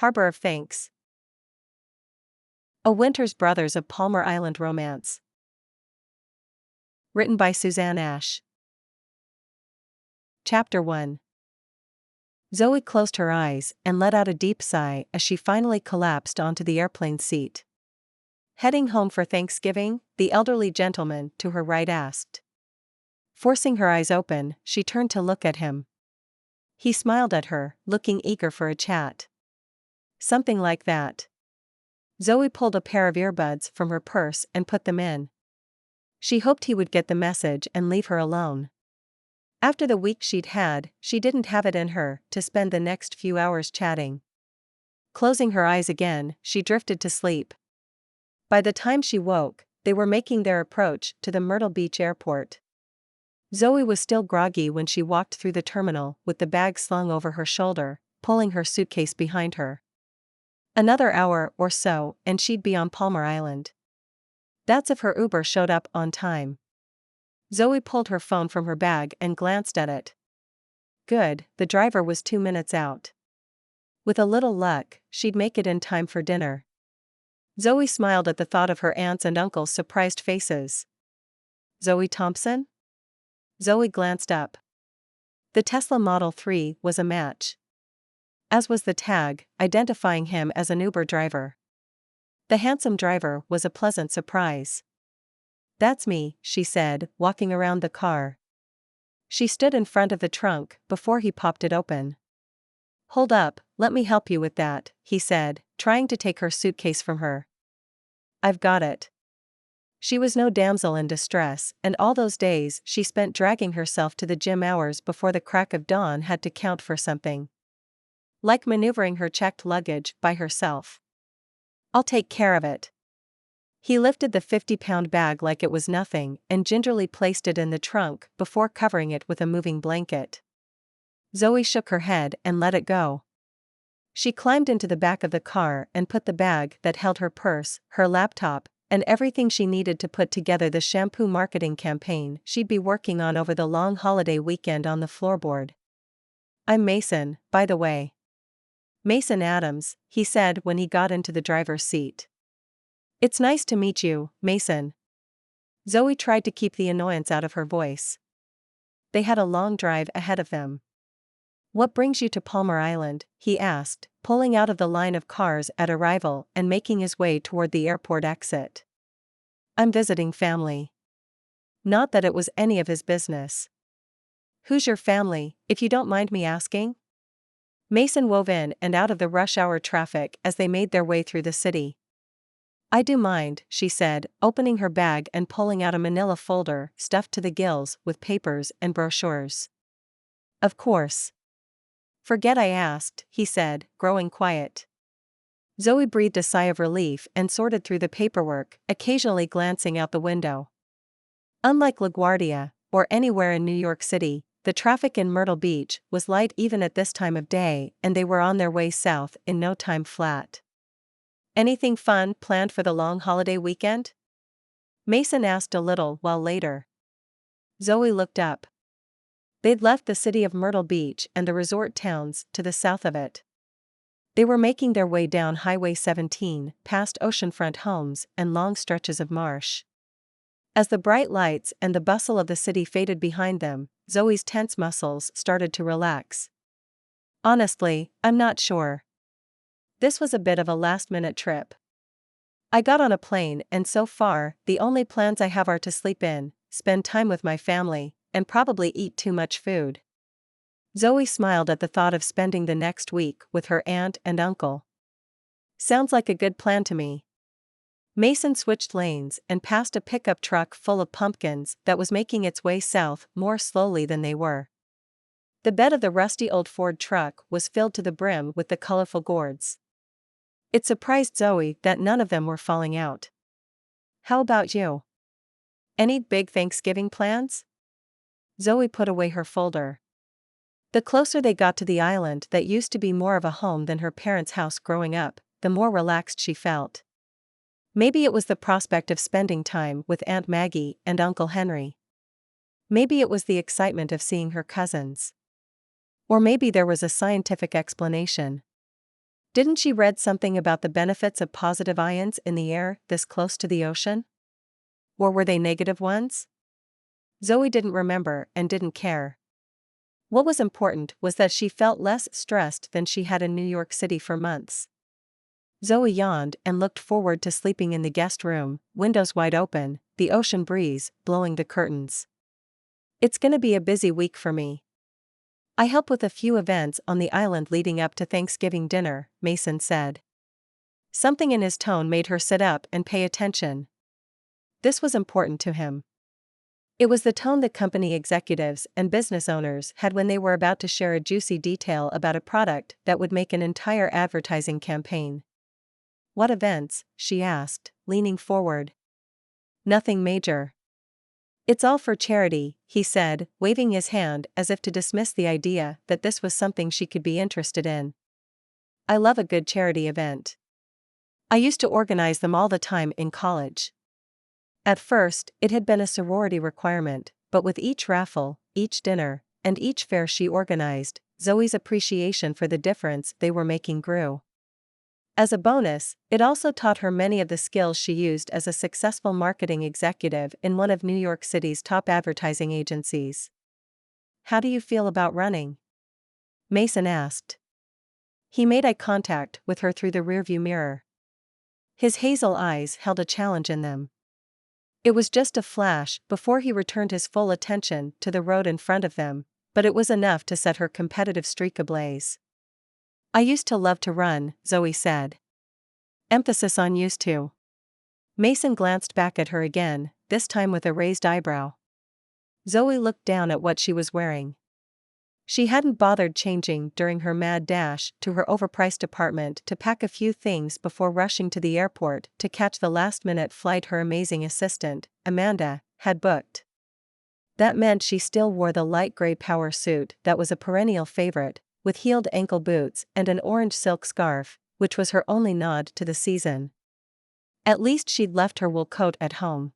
Harbor of Thanks. A Winter's Brothers of Palmar Island Romance. Written by Susanne Ash. Chapter 1. Zoe closed her eyes and let out a deep sigh as she finally collapsed onto the airplane seat. Heading home for Thanksgiving? The elderly gentleman to her right asked. Forcing her eyes open, she turned to look at him. He smiled at her, looking eager for a chat. Something like that. Zoe pulled a pair of earbuds from her purse and put them in. She hoped he would get the message and leave her alone. After the week she'd had, she didn't have it in her to spend the next few hours chatting. Closing her eyes again, she drifted to sleep. By the time she woke, they were making their approach to the Myrtle Beach airport. Zoe was still groggy when she walked through the terminal with the bag slung over her shoulder, pulling her suitcase behind her. Another hour or so, and she'd be on Palmar Island. That's if her Uber showed up on time. Zoe pulled her phone from her bag and glanced at it. Good, the driver was 2 minutes out. With a little luck, she'd make it in time for dinner. Zoe smiled at the thought of her aunts and uncles' surprised faces. Zoe Thompson? Zoe glanced up. The Tesla Model 3 was a match. As was the tag, identifying him as an Uber driver. The handsome driver was a pleasant surprise. That's me, she said, walking around the car. She stood in front of the trunk before he popped it open. Hold up, let me help you with that, he said, trying to take her suitcase from her. I've got it. She was no damsel in distress, and all those days she spent dragging herself to the gym hours before the crack of dawn had to count for something. Like maneuvering her checked luggage by herself. I'll take care of it. He lifted the 50-pound bag like it was nothing and gingerly placed it in the trunk before covering it with a moving blanket. Zoe shook her head and let it go. She climbed into the back of the car and put the bag that held her purse, her laptop, and everything she needed to put together the shampoo marketing campaign she'd be working on over the long holiday weekend on the floorboard. I'm Mason, by the way. Mason Adams, he said when he got into the driver's seat. It's nice to meet you, Mason. Zoe tried to keep the annoyance out of her voice. They had a long drive ahead of them. What brings you to Palmar Island? He asked, pulling out of the line of cars at arrival and making his way toward the airport exit. I'm visiting family. Not that it was any of his business. Who's your family, if you don't mind me asking? Mason wove in and out of the rush-hour traffic as they made their way through the city. I do mind, she said, opening her bag and pulling out a manila folder stuffed to the gills with papers and brochures. Of course. Forget I asked, he said, growing quiet. Zoe breathed a sigh of relief and sorted through the paperwork, occasionally glancing out the window. Unlike LaGuardia, or anywhere in New York City, the traffic in Myrtle Beach was light even at this time of day, and they were on their way south in no time flat. Anything fun planned for the long holiday weekend? Mason asked a little while later. Zoe looked up. They'd left the city of Myrtle Beach and the resort towns to the south of it. They were making their way down Highway 17, past oceanfront homes and long stretches of marsh. As the bright lights and the bustle of the city faded behind them, Zoe's tense muscles started to relax. Honestly, I'm not sure. This was a bit of a last-minute trip. I got on a plane and so far, the only plans I have are to sleep in, spend time with my family, and probably eat too much food. Zoe smiled at the thought of spending the next week with her aunt and uncle. Sounds like a good plan to me. Mason switched lanes and passed a pickup truck full of pumpkins that was making its way south more slowly than they were. The bed of the rusty old Ford truck was filled to the brim with the colorful gourds. It surprised Zoe that none of them were falling out. How about you? Any big Thanksgiving plans? Zoe put away her folder. The closer they got to the island that used to be more of a home than her parents' house growing up, the more relaxed she felt. Maybe it was the prospect of spending time with Aunt Maggie and Uncle Henry. Maybe it was the excitement of seeing her cousins. Or maybe there was a scientific explanation. Didn't she read something about the benefits of positive ions in the air this close to the ocean? Or were they negative ones? Zoe didn't remember and didn't care. What was important was that she felt less stressed than she had in New York City for months. Zoe yawned and looked forward to sleeping in the guest room, windows wide open, the ocean breeze blowing the curtains. It's gonna be a busy week for me. I help with a few events on the island leading up to Thanksgiving dinner, Mason said. Something in his tone made her sit up and pay attention. This was important to him. It was the tone that company executives and business owners had when they were about to share a juicy detail about a product that would make an entire advertising campaign. What events? She asked, leaning forward. Nothing major. It's all for charity, he said, waving his hand as if to dismiss the idea that this was something she could be interested in. I love a good charity event. I used to organize them all the time in college. At first, it had been a sorority requirement, but with each raffle, each dinner, and each fair she organized, Zoe's appreciation for the difference they were making grew. As a bonus, it also taught her many of the skills she used as a successful marketing executive in one of New York City's top advertising agencies. How do you feel about running? Mason asked. He made eye contact with her through the rearview mirror. His hazel eyes held a challenge in them. It was just a flash before he returned his full attention to the road in front of them, but it was enough to set her competitive streak ablaze. I used to love to run, Zoe said. Emphasis on used to. Mason glanced back at her again, this time with a raised eyebrow. Zoe looked down at what she was wearing. She hadn't bothered changing during her mad dash to her overpriced apartment to pack a few things before rushing to the airport to catch the last-minute flight her amazing assistant, Amanda, had booked. That meant she still wore the light gray power suit that was a perennial favorite, with heeled ankle boots and an orange silk scarf, which was her only nod to the season. At least she'd left her wool coat at home.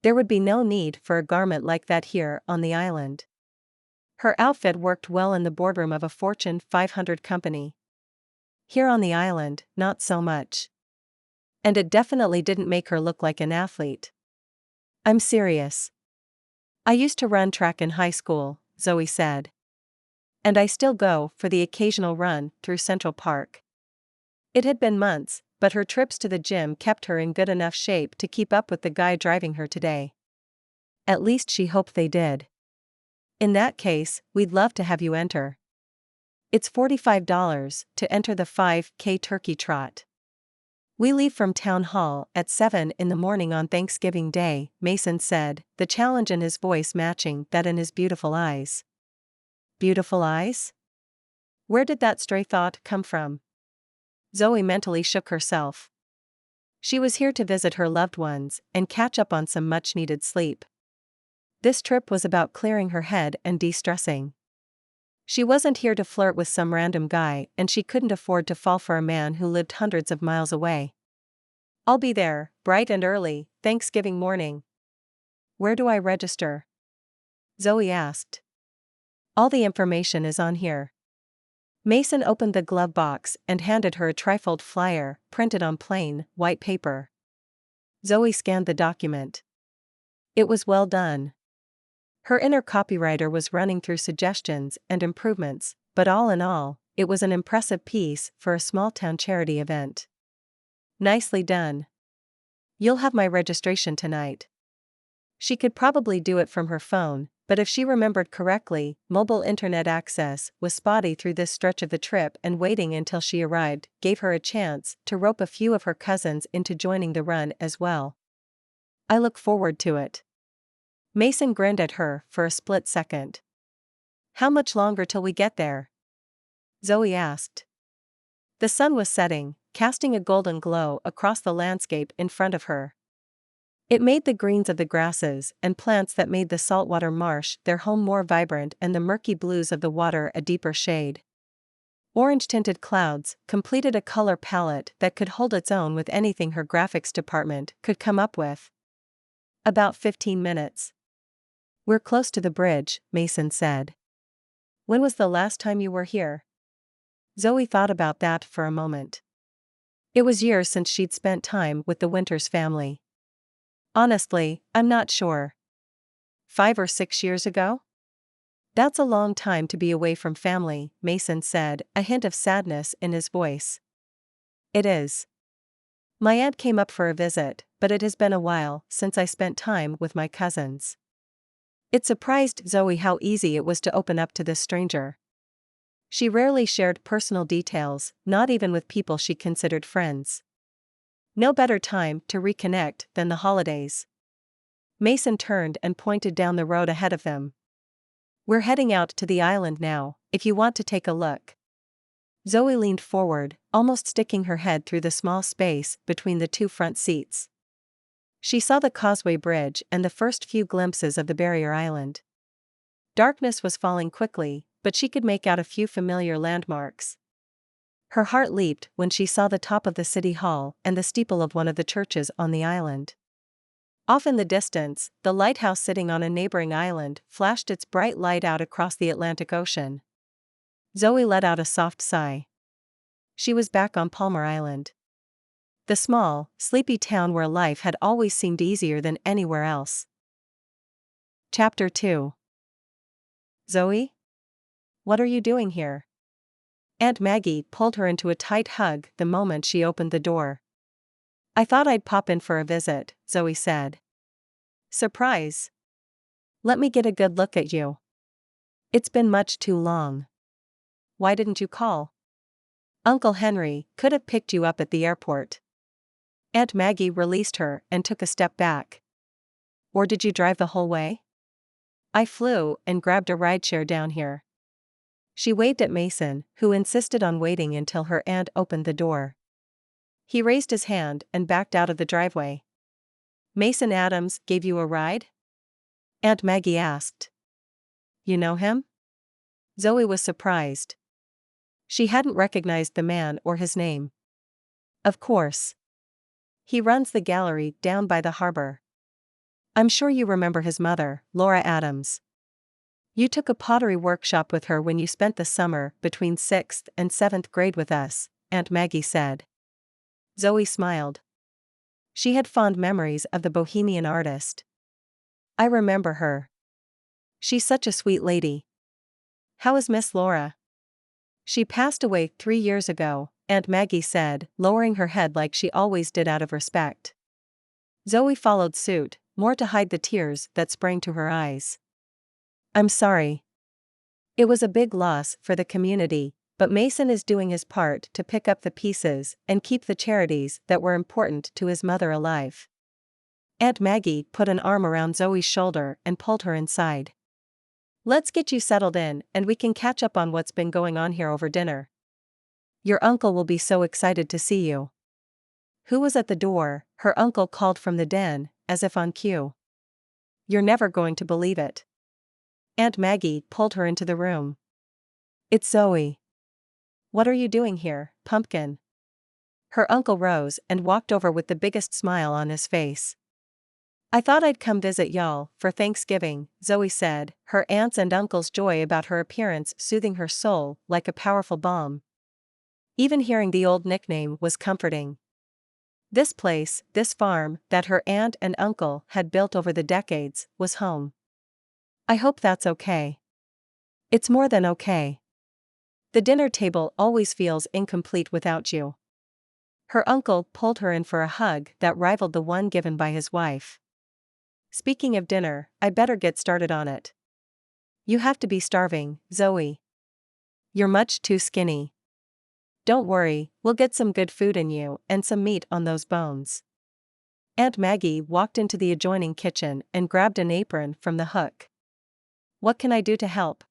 There would be no need for a garment like that here on the island. Her outfit worked well in the boardroom of a Fortune 500 company. Here on the island, not so much. And it definitely didn't make her look like an athlete. I'm serious. I used to run track in high school, Zoe said. And I still go for the occasional run through Central Park. It had been months, but her trips to the gym kept her in good enough shape to keep up with the guy driving her today. At least she hoped they did. In that case, we'd love to have you enter. It's $45 to enter the 5K turkey trot. We leave from town hall at 7 in the morning on Thanksgiving Day, Mason said, the challenge in his voice matching that in his beautiful eyes. Beautiful eyes? Where did that stray thought come from? Zoe mentally shook herself. She was here to visit her loved ones and catch up on some much-needed sleep. This trip was about clearing her head and de-stressing. She wasn't here to flirt with some random guy, and she couldn't afford to fall for a man who lived hundreds of miles away. I'll be there, bright and early, Thanksgiving morning. Where do I register? Zoe asked. All the information is on here. Mason opened the glove box and handed her a trifold flyer, printed on plain, white paper. Zoe scanned the document. It was well done. Her inner copywriter was running through suggestions and improvements, but all in all, it was an impressive piece for a small-town charity event. Nicely done. You'll have my registration tonight. She could probably do it from her phone, but if she remembered correctly, mobile internet access was spotty through this stretch of the trip, and waiting until she arrived gave her a chance to rope a few of her cousins into joining the run as well. I look forward to it. Mason grinned at her for a split second. How much longer till we get there? Zoe asked. The sun was setting, casting a golden glow across the landscape in front of her. It made the greens of the grasses and plants that made the saltwater marsh their home more vibrant and the murky blues of the water a deeper shade. Orange-tinted clouds completed a color palette that could hold its own with anything her graphics department could come up with. About 15 minutes. We're close to the bridge, Mason said. When was the last time you were here? Zoe thought about that for a moment. It was years since she'd spent time with the Winters family. Honestly, I'm not sure. 5 or 6 years ago? That's a long time to be away from family, Mason said, a hint of sadness in his voice. It is. My aunt came up for a visit, but it has been a while since I spent time with my cousins. It surprised Zoe how easy it was to open up to this stranger. She rarely shared personal details, not even with people she considered friends. No better time to reconnect than the holidays. Mason turned and pointed down the road ahead of them. We're heading out to the island now, if you want to take a look. Zoe leaned forward, almost sticking her head through the small space between the two front seats. She saw the causeway bridge and the first few glimpses of the barrier island. Darkness was falling quickly, but she could make out a few familiar landmarks. Her heart leaped when she saw the top of the city hall and the steeple of one of the churches on the island. Off in the distance, the lighthouse sitting on a neighboring island flashed its bright light out across the Atlantic Ocean. Zoe let out a soft sigh. She was back on Palmar Island. The small, sleepy town where life had always seemed easier than anywhere else. Chapter 2. Zoe? What are you doing here? Aunt Maggie pulled her into a tight hug the moment she opened the door. I thought I'd pop in for a visit, Zoe said. Surprise. Let me get a good look at you. It's been much too long. Why didn't you call? Uncle Henry could have picked you up at the airport. Aunt Maggie released her and took a step back. Or did you drive the whole way? I flew and grabbed a rideshare down here. She waved at Mason, who insisted on waiting until her aunt opened the door. He raised his hand and backed out of the driveway. Mason Adams gave you a ride? Aunt Maggie asked. You know him? Zoe was surprised. She hadn't recognized the man or his name. Of course. He runs the gallery down by the harbor. I'm sure you remember his mother, Laura Adams. You took a pottery workshop with her when you spent the summer between 6th and 7th grade with us, Aunt Maggie said. Zoe smiled. She had fond memories of the bohemian artist. I remember her. She's such a sweet lady. How is Miss Laura? She passed away 3 years ago, Aunt Maggie said, lowering her head like she always did out of respect. Zoe followed suit, more to hide the tears that sprang to her eyes. I'm sorry. It was a big loss for the community, but Mason is doing his part to pick up the pieces and keep the charities that were important to his mother alive. Aunt Maggie put an arm around Zoe's shoulder and pulled her inside. Let's get you settled in and we can catch up on what's been going on here over dinner. Your uncle will be so excited to see you. Who was at the door? Her uncle called from the den, as if on cue. You're never going to believe it. Aunt Maggie pulled her into the room. It's Zoe. What are you doing here, pumpkin? Her uncle rose and walked over with the biggest smile on his face. I thought I'd come visit y'all for Thanksgiving, Zoe said, her aunt's and uncle's joy about her appearance soothing her soul like a powerful balm. Even hearing the old nickname was comforting. This place, this farm, that her aunt and uncle had built over the decades, was home. I hope that's okay. It's more than okay. The dinner table always feels incomplete without you. Her uncle pulled her in for a hug that rivaled the one given by his wife. Speaking of dinner, I better get started on it. You have to be starving, Zoe. You're much too skinny. Don't worry, we'll get some good food in you and some meat on those bones. Aunt Maggie walked into the adjoining kitchen and grabbed an apron from the hook. What can I do to help?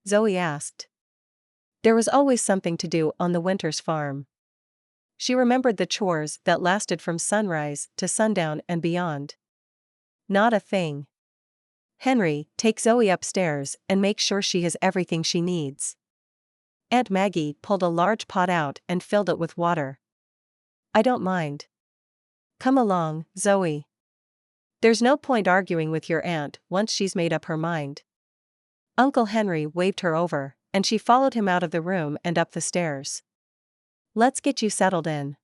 Zoe asked. There was always something to do on the Winters farm. She remembered the chores that lasted from sunrise to sundown and beyond. Not a thing. Henry, take Zoe upstairs and make sure she has everything she needs. Aunt Maggie pulled a large pot out and filled it with water. I don't mind. Come along, Zoe. There's no point arguing with your aunt once she's made up her mind. Uncle Henry waved her over, and she followed him out of the room and up the stairs. "Let's get you settled in.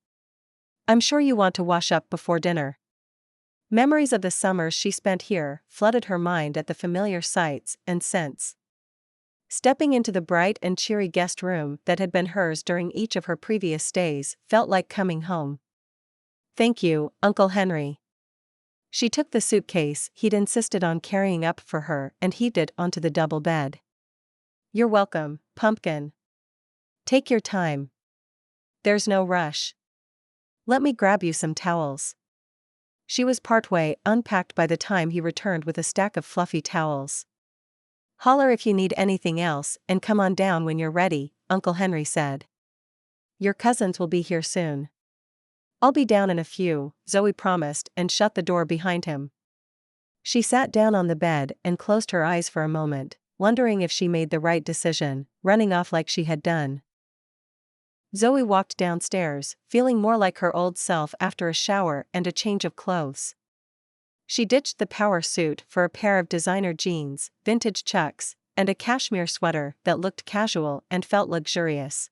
I'm sure you want to wash up before dinner." Memories of the summers she spent here flooded her mind at the familiar sights and scents. Stepping into the bright and cheery guest room that had been hers during each of her previous stays felt like coming home. "Thank you, Uncle Henry." She took the suitcase he'd insisted on carrying up for her and heaved it onto the double bed. "You're welcome, Pumpkin. Take your time. There's no rush. Let me grab you some towels." She was partway unpacked by the time he returned with a stack of fluffy towels. "Holler if you need anything else and come on down when you're ready," Uncle Henry said. "Your cousins will be here soon." "I'll be down in a few," Zoe promised and shut the door behind him. She sat down on the bed and closed her eyes for a moment, wondering if she made the right decision, running off like she had done. Zoe walked downstairs, feeling more like her old self after a shower and a change of clothes. She ditched the power suit for a pair of designer jeans, vintage chucks, and a cashmere sweater that looked casual and felt luxurious.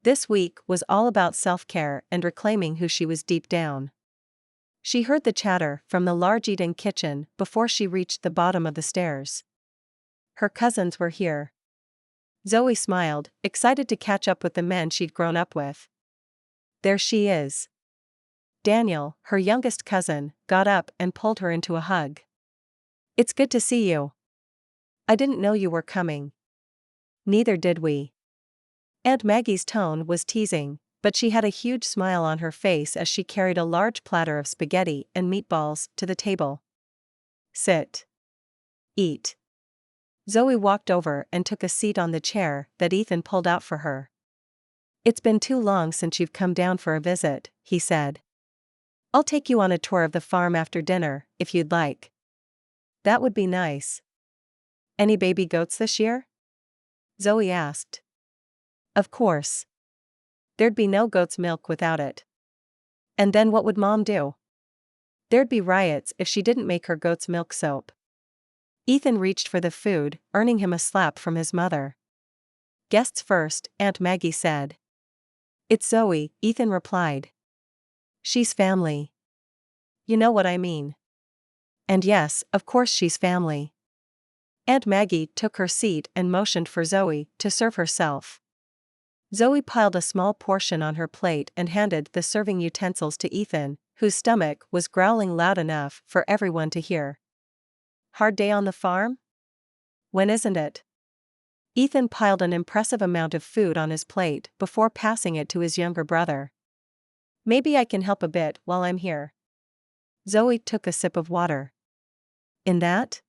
This week was all about self-care and reclaiming who she was deep down. She heard the chatter from the large eat-in kitchen before she reached the bottom of the stairs. Her cousins were here. Zoe smiled, excited to catch up with the men she'd grown up with. There she is. Daniel, her youngest cousin, got up and pulled her into a hug. "It's good to see you. I didn't know you were coming." "Neither did we." Aunt Maggie's tone was teasing, but she had a huge smile on her face as she carried a large platter of spaghetti and meatballs to the table. "Sit. Eat." Zoe walked over and took a seat on the chair that Ethan pulled out for her. "It's been too long since you've come down for a visit," he said. "I'll take you on a tour of the farm after dinner, if you'd like." "That would be nice." "Any baby goats this year?" Zoe asked. "Of course. There'd be no goat's milk without it." "And then what would Mom do?" "There'd be riots if she didn't make her goat's milk soap." Ethan reached for the food, earning him a slap from his mother. "Guests first," Aunt Maggie said. "It's Zoe," Ethan replied. "She's family. You know what I mean." And yes, of course she's family. Aunt Maggie took her seat and motioned for Zoe to serve herself. Zoe piled a small portion on her plate and handed the serving utensils to Ethan, whose stomach was growling loud enough for everyone to hear. "Hard day on the farm? When isn't it?" Ethan piled an impressive amount of food on his plate before passing it to his younger brother. "Maybe I can help a bit while I'm here." Zoe took a sip of water. "In that?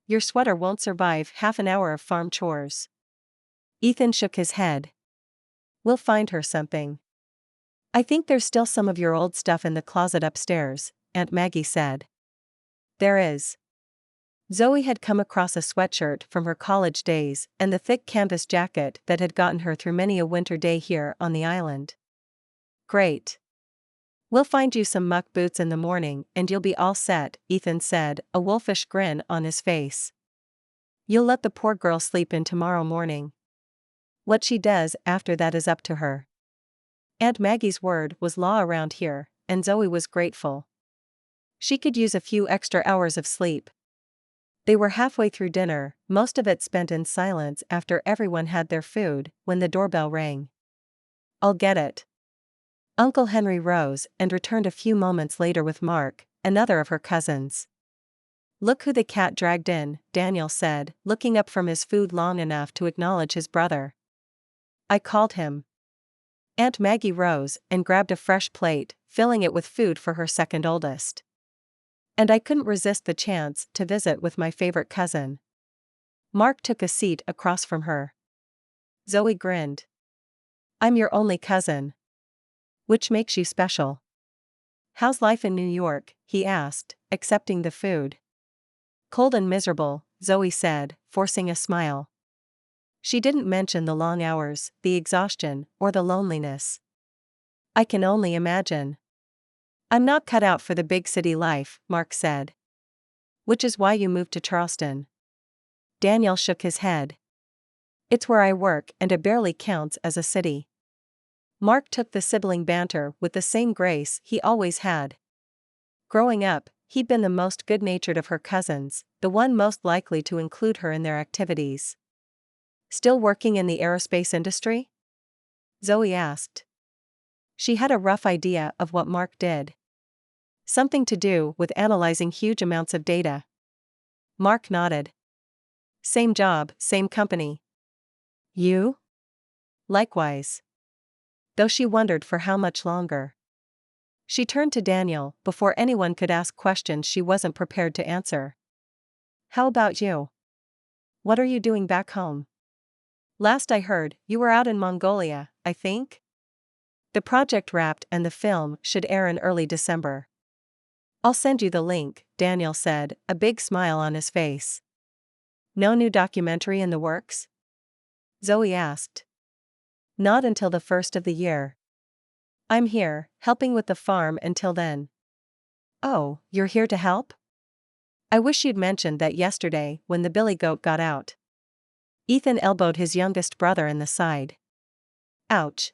Your sweater won't survive half an hour of farm chores." Ethan shook his head. "We'll find her something." "I think there's still some of your old stuff in the closet upstairs," Aunt Maggie said. "There is." Zoe had come across a sweatshirt from her college days and the thick canvas jacket that had gotten her through many a winter day here on the island. "Great. We'll find you some muck boots in the morning and you'll be all set," Ethan said, a wolfish grin on his face. "You'll let the poor girl sleep in tomorrow morning. What she does after that is up to her." Aunt Maggie's word was law around here, and Zoe was grateful. She could use a few extra hours of sleep. They were halfway through dinner, most of it spent in silence after everyone had their food, when the doorbell rang. "I'll get it." Uncle Henry rose and returned a few moments later with Mark, another of her cousins. "Look who the cat dragged in," Daniel said, looking up from his food long enough to acknowledge his brother. "I called him." Aunt Maggie rose and grabbed a fresh plate, filling it with food for her second oldest. "And I couldn't resist the chance to visit with my favorite cousin." Mark took a seat across from her. Zoe grinned. "I'm your only cousin. Which makes you special." "How's life in New York?" he asked, accepting the food. "Cold and miserable," Zoe said, forcing a smile. She didn't mention the long hours, the exhaustion, or the loneliness. "I can only imagine." "I'm not cut out for the big city life," Mark said. "Which is why you moved to Charleston." Daniel shook his head. It's where I work and it barely counts as a city. Mark took the sibling banter with the same grace he always had. Growing up, he'd been the most good-natured of her cousins, the one most likely to include her in their activities. Still working in the aerospace industry? Zoe asked. She had a rough idea of what Mark did. Something to do with analyzing huge amounts of data. Mark nodded. Same job, same company. You? Likewise. Though she wondered for how much longer. She turned to Daniel before anyone could ask questions she wasn't prepared to answer. How about you? What are you doing back home? Last I heard, you were out in Mongolia, I think? The project wrapped and the film should air in early December. I'll send you the link, Daniel said, a big smile on his face. No new documentary in the works? Zoe asked. Not until the first of the year. I'm here, helping with the farm until then. Oh, you're here to help? I wish you'd mentioned that yesterday when the billy goat got out. Ethan elbowed his youngest brother in the side. Ouch.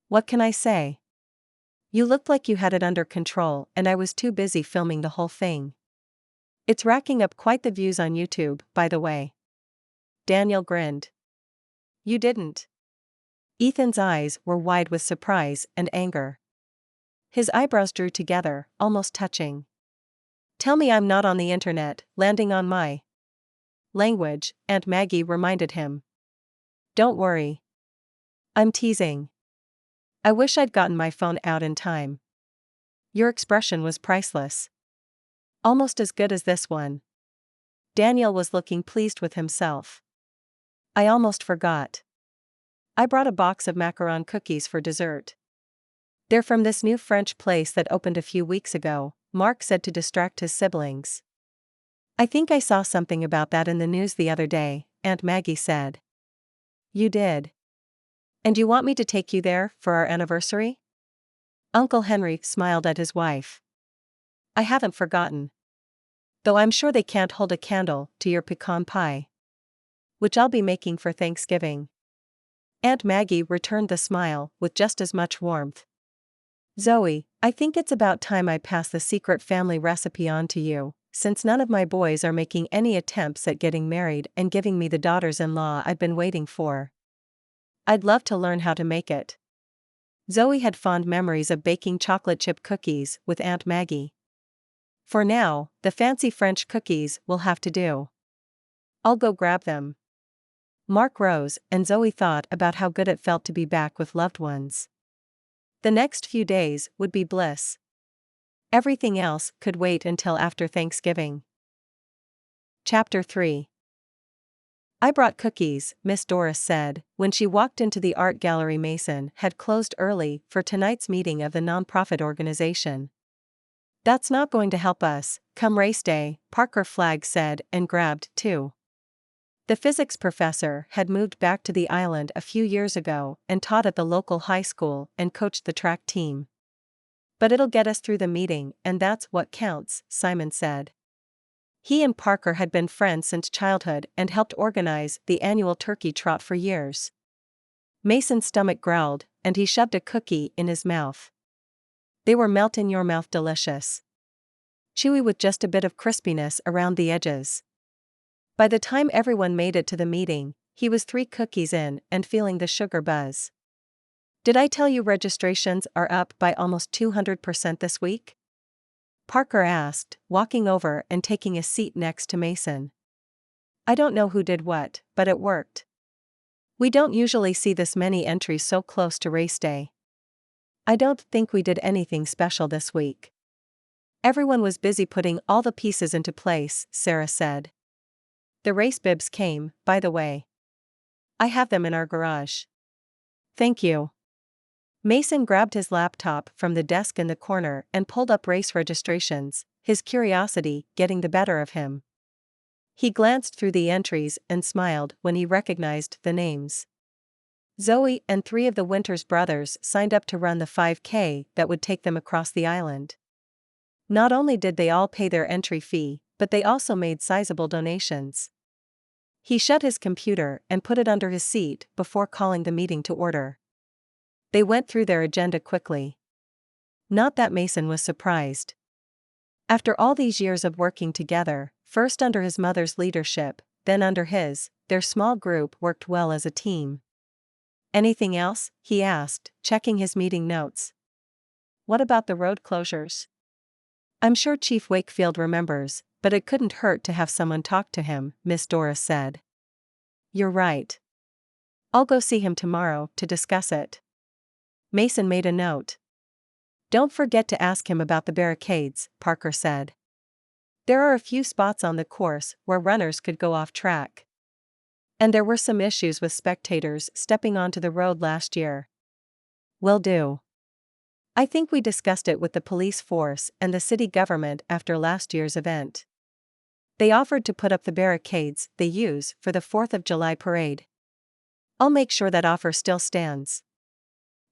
What can I say? You looked like you had it under control and I was too busy filming the whole thing. It's racking up quite the views on YouTube, by the way. Daniel grinned. You didn't. Ethan's eyes were wide with surprise and anger. His eyebrows drew together, almost touching. Tell me I'm not on the internet, landing on my language, Aunt Maggie reminded him. Don't worry. I'm teasing. I wish I'd gotten my phone out in time. Your expression was priceless. Almost as good as this one. Daniel was looking pleased with himself. I almost forgot. I brought a box of macaron cookies for dessert. They're from this new French place that opened a few weeks ago, Mark said to distract his siblings. I think I saw something about that in the news the other day, Aunt Maggie said. You did. And you want me to take you there for our anniversary? Uncle Henry smiled at his wife. I haven't forgotten. Though I'm sure they can't hold a candle to your pecan pie. Which I'll be making for Thanksgiving. Aunt Maggie returned the smile with just as much warmth. Zoe, I think it's about time I pass the secret family recipe on to you, since none of my boys are making any attempts at getting married and giving me the daughters-in-law I've been waiting for. I'd love to learn how to make it. Zoe had fond memories of baking chocolate chip cookies with Aunt Maggie. For now, the fancy French cookies will have to do. I'll go grab them. Mark rose and Zoe thought about how good it felt to be back with loved ones. The next few days would be bliss. Everything else could wait until after Thanksgiving. Chapter 3. I brought cookies, Miss Doris said, when she walked into the art gallery. Mason had closed early for tonight's meeting of the nonprofit organization. That's not going to help us, come race day, Parker Flagg said and grabbed two. The physics professor had moved back to the island a few years ago and taught at the local high school and coached the track team. But it'll get us through the meeting and that's what counts, Simon said. He and Parker had been friends since childhood and helped organize the annual turkey trot for years. Mason's stomach growled, and he shoved a cookie in his mouth. They were melt-in-your-mouth delicious. Chewy with just a bit of crispiness around the edges. By the time everyone made it to the meeting, he was 3 cookies in and feeling the sugar buzz. Did I tell you registrations are up by almost 200% this week? Parker asked, walking over and taking a seat next to Mason. I don't know who did what, but it worked. We don't usually see this many entries so close to race day. I don't think we did anything special this week. Everyone was busy putting all the pieces into place, Sarah said. The race bibs came, by the way. I have them in our garage. Thank you. Mason grabbed his laptop from the desk in the corner and pulled up race registrations, his curiosity getting the better of him. He glanced through the entries and smiled when he recognized the names. Zoe and 3 of the Winters brothers signed up to run the 5K that would take them across the island. Not only did they all pay their entry fee, but they also made sizable donations. He shut his computer and put it under his seat before calling the meeting to order. They went through their agenda quickly. Not that Mason was surprised. After all these years of working together, first under his mother's leadership, then under his, their small group worked well as a team. "Anything else?" he asked, checking his meeting notes. "What about the road closures?" "I'm sure Chief Wakefield remembers, but it couldn't hurt to have someone talk to him," Miss Doris said. "You're right. I'll go see him tomorrow to discuss it." Mason made a note. "Don't forget to ask him about the barricades," Parker said. "There are a few spots on the course where runners could go off track. And there were some issues with spectators stepping onto the road last year." "Will do. I think we discussed it with the police force and the city government after last year's event. They offered to put up the barricades they use for the 4th of July parade. I'll make sure that offer still stands."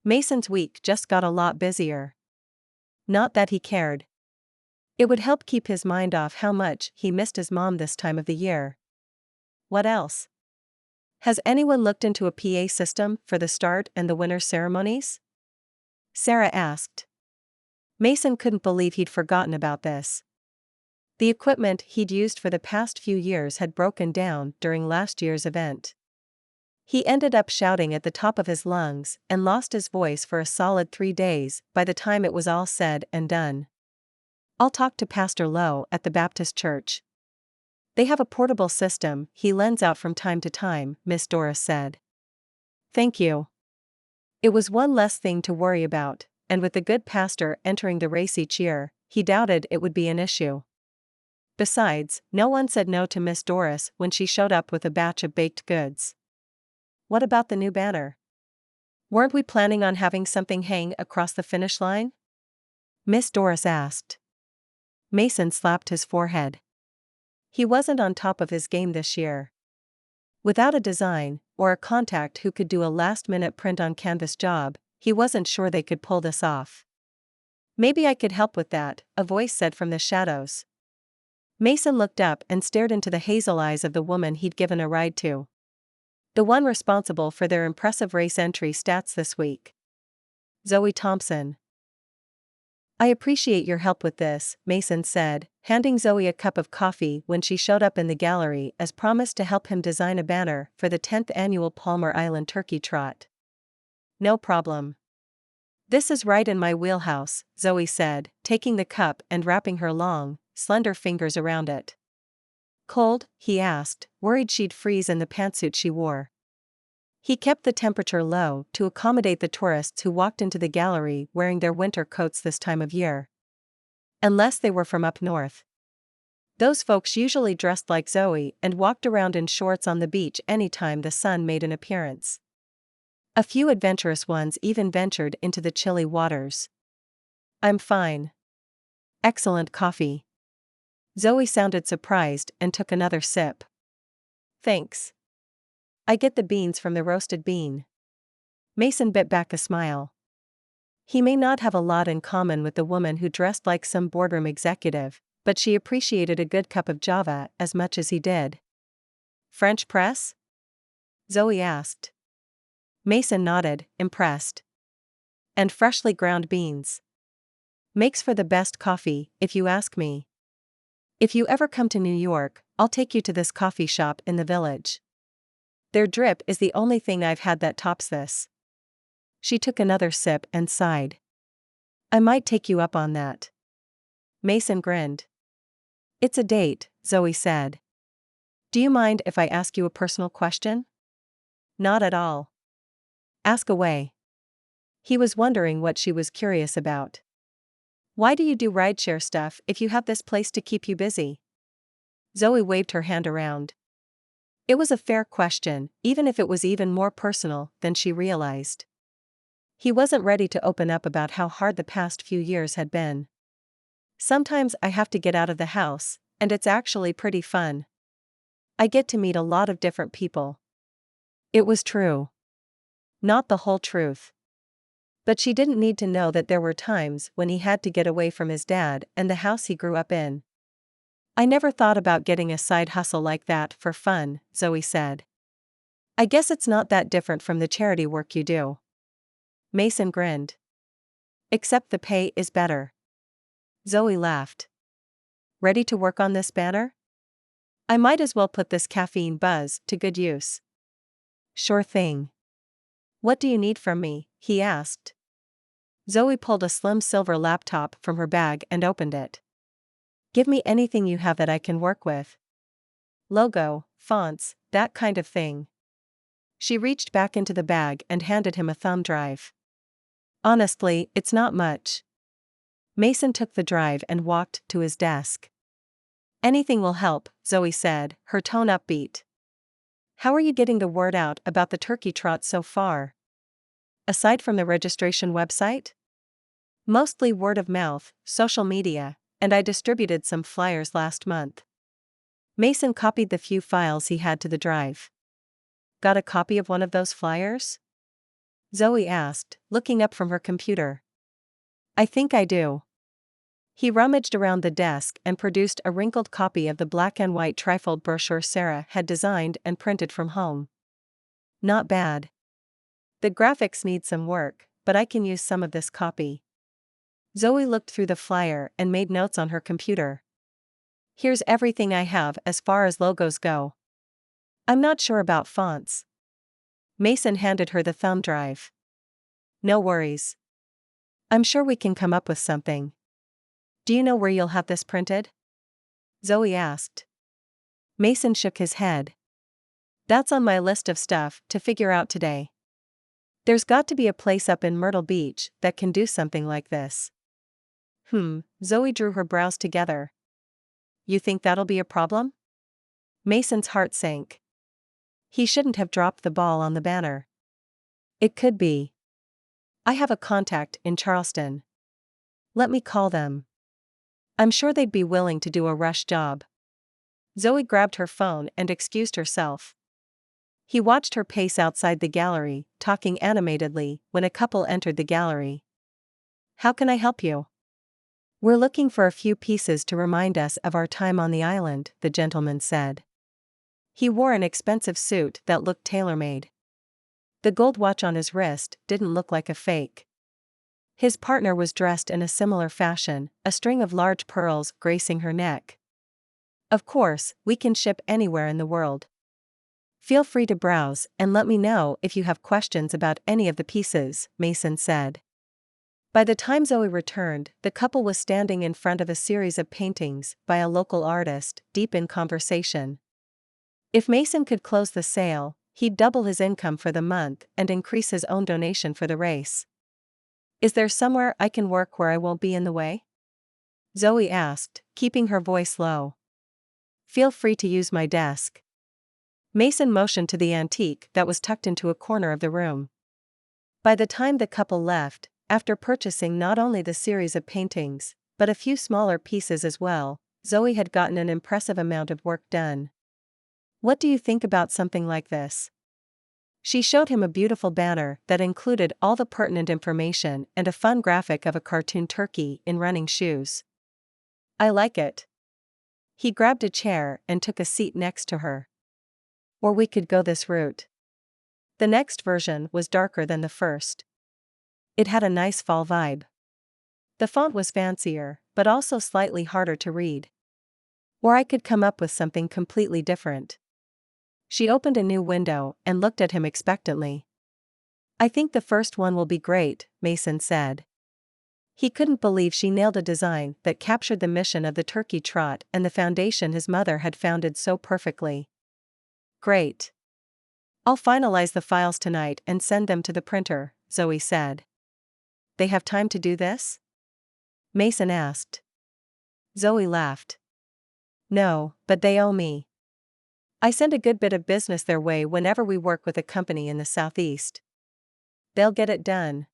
Mason's week just got a lot busier. Not that he cared. It would help keep his mind off how much he missed his mom this time of the year. What else? "Has anyone looked into a PA system for the start and the winter ceremonies?" Sarah asked. Mason couldn't believe he'd forgotten about this. The equipment he'd used for the past few years had broken down during last year's event. He ended up shouting at the top of his lungs and lost his voice for a solid 3 days by the time it was all said and done. "I'll talk to Pastor Lowe at the Baptist Church. They have a portable system he lends out from time to time," Miss Doris said. "Thank you." It was one less thing to worry about, and with the good pastor entering the race each year, he doubted it would be an issue. Besides, no one said no to Miss Doris when she showed up with a batch of baked goods. "What about the new banner? Weren't we planning on having something hang across the finish line?" Miss Doris asked. Mason slapped his forehead. He wasn't on top of his game this year. Without a design, or a contact who could do a last-minute print-on-canvas job, he wasn't sure they could pull this off. "Maybe I could help with that," a voice said from the shadows. Mason looked up and stared into the hazel eyes of the woman he'd given a ride to. The one responsible for their impressive race entry stats this week. Zoe Thompson. "I appreciate your help with this," Mason said, handing Zoe a cup of coffee when she showed up in the gallery as promised to help him design a banner for the 10th annual Palmar Island Turkey Trot. "No problem. This is right in my wheelhouse," Zoe said, taking the cup and wrapping her long, slender fingers around it. "Cold?" he asked, worried she'd freeze in the pantsuit she wore. He kept the temperature low to accommodate the tourists who walked into the gallery wearing their winter coats this time of year. Unless they were from up north. Those folks usually dressed like Zoe and walked around in shorts on the beach anytime the sun made an appearance. A few adventurous ones even ventured into the chilly waters. "I'm fine. Excellent coffee." Zoe sounded surprised and took another sip. "Thanks. I get the beans from the roasted bean." Mason bit back a smile. He may not have a lot in common with the woman who dressed like some boardroom executive, but she appreciated a good cup of java as much as he did. "French press?" Zoe asked. Mason nodded, impressed. "And freshly ground beans. Makes for the best coffee, if you ask me. If you ever come to New York, I'll take you to this coffee shop in the village. Their drip is the only thing I've had that tops this." She took another sip and sighed. "I might take you up on that." Mason grinned. "It's a date," Zoe said. "Do you mind if I ask you a personal question?" "Not at all. Ask away." He was wondering what she was curious about. "Why do you do rideshare stuff if you have this place to keep you busy?" Zoe waved her hand around. It was a fair question, even if it was even more personal than she realized. He wasn't ready to open up about how hard the past few years had been. "Sometimes I have to get out of the house, and it's actually pretty fun. I get to meet a lot of different people." It was true. Not the whole truth. But she didn't need to know that there were times when he had to get away from his dad and the house he grew up in. I never thought about getting a side hustle like that for fun, Zoe said. I guess it's not that different from the charity work you do. Mason grinned. Except the pay is better. Zoe laughed. Ready to work on this banner? I might as well put this caffeine buzz to good use. Sure thing. What do you need from me? He asked. Zoe pulled a slim silver laptop from her bag and opened it. Give me anything you have that I can work with. Logo, fonts, that kind of thing. She reached back into the bag and handed him a thumb drive. Honestly, it's not much. Mason took the drive and walked to his desk. Anything will help, Zoe said, her tone upbeat. How are you getting the word out about the turkey trot so far? Aside from the registration website? Mostly word of mouth, social media, and I distributed some flyers last month. Mason copied the few files he had to the drive. Got a copy of one of those flyers? Zoe asked, looking up from her computer. I think I do. He rummaged around the desk and produced a wrinkled copy of the black and white trifold brochure Sarah had designed and printed from home. Not bad. The graphics need some work, but I can use some of this copy. Zoe looked through the flyer and made notes on her computer. Here's everything I have as far as logos go. I'm not sure about fonts. Mason handed her the thumb drive. No worries. I'm sure we can come up with something. Do you know where you'll have this printed? Zoe asked. Mason shook his head. That's on my list of stuff to figure out today. There's got to be a place up in Myrtle Beach that can do something like this. Zoe drew her brows together. You think that'll be a problem? Mason's heart sank. He shouldn't have dropped the ball on the banner. It could be. I have a contact in Charleston. Let me call them. I'm sure they'd be willing to do a rush job. Zoe grabbed her phone and excused herself. He watched her pace outside the gallery, talking animatedly, when a couple entered the gallery. How can I help you? We're looking for a few pieces to remind us of our time on the island, the gentleman said. He wore an expensive suit that looked tailor-made. The gold watch on his wrist didn't look like a fake. His partner was dressed in a similar fashion, a string of large pearls gracing her neck. Of course, we can ship anywhere in the world. Feel free to browse and let me know if you have questions about any of the pieces, Mason said. By the time Zoe returned, the couple was standing in front of a series of paintings by a local artist, deep in conversation. If Mason could close the sale, he'd double his income for the month and increase his own donation for the race. Is there somewhere I can work where I won't be in the way? Zoe asked, keeping her voice low. Feel free to use my desk. Mason motioned to the antique that was tucked into a corner of the room. By the time the couple left, after purchasing not only the series of paintings, but a few smaller pieces as well, Zoe had gotten an impressive amount of work done. What do you think about something like this? She showed him a beautiful banner that included all the pertinent information and a fun graphic of a cartoon turkey in running shoes. I like it. He grabbed a chair and took a seat next to her. Or we could go this route. The next version was darker than the first. It had a nice fall vibe. The font was fancier, but also slightly harder to read. Or I could come up with something completely different. She opened a new window and looked at him expectantly. I think the first one will be great, Mason said. He couldn't believe she nailed a design that captured the mission of the turkey trot and the foundation his mother had founded so perfectly. Great. I'll finalize the files tonight and send them to the printer, Zoe said. They have time to do this? Mason asked. Zoe laughed. No, but they owe me. I send a good bit of business their way whenever we work with a company in the Southeast. They'll get it done.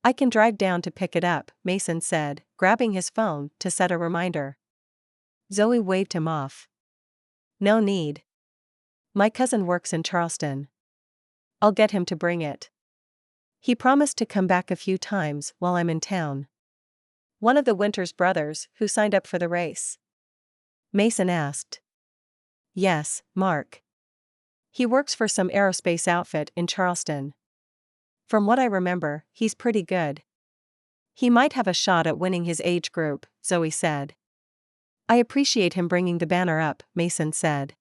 I can drive down to pick it up, Mason said, grabbing his phone to set a reminder. Zoe waved him off. No need. My cousin works in Charleston. I'll get him to bring it. He promised to come back a few times while I'm in town. One of the Winters brothers who signed up for the race. Mason asked. Yes, Mark. He works for some aerospace outfit in Charleston. From what I remember, he's pretty good. He might have a shot at winning his age group, Zoe said. I appreciate him bringing the banner up, Mason said.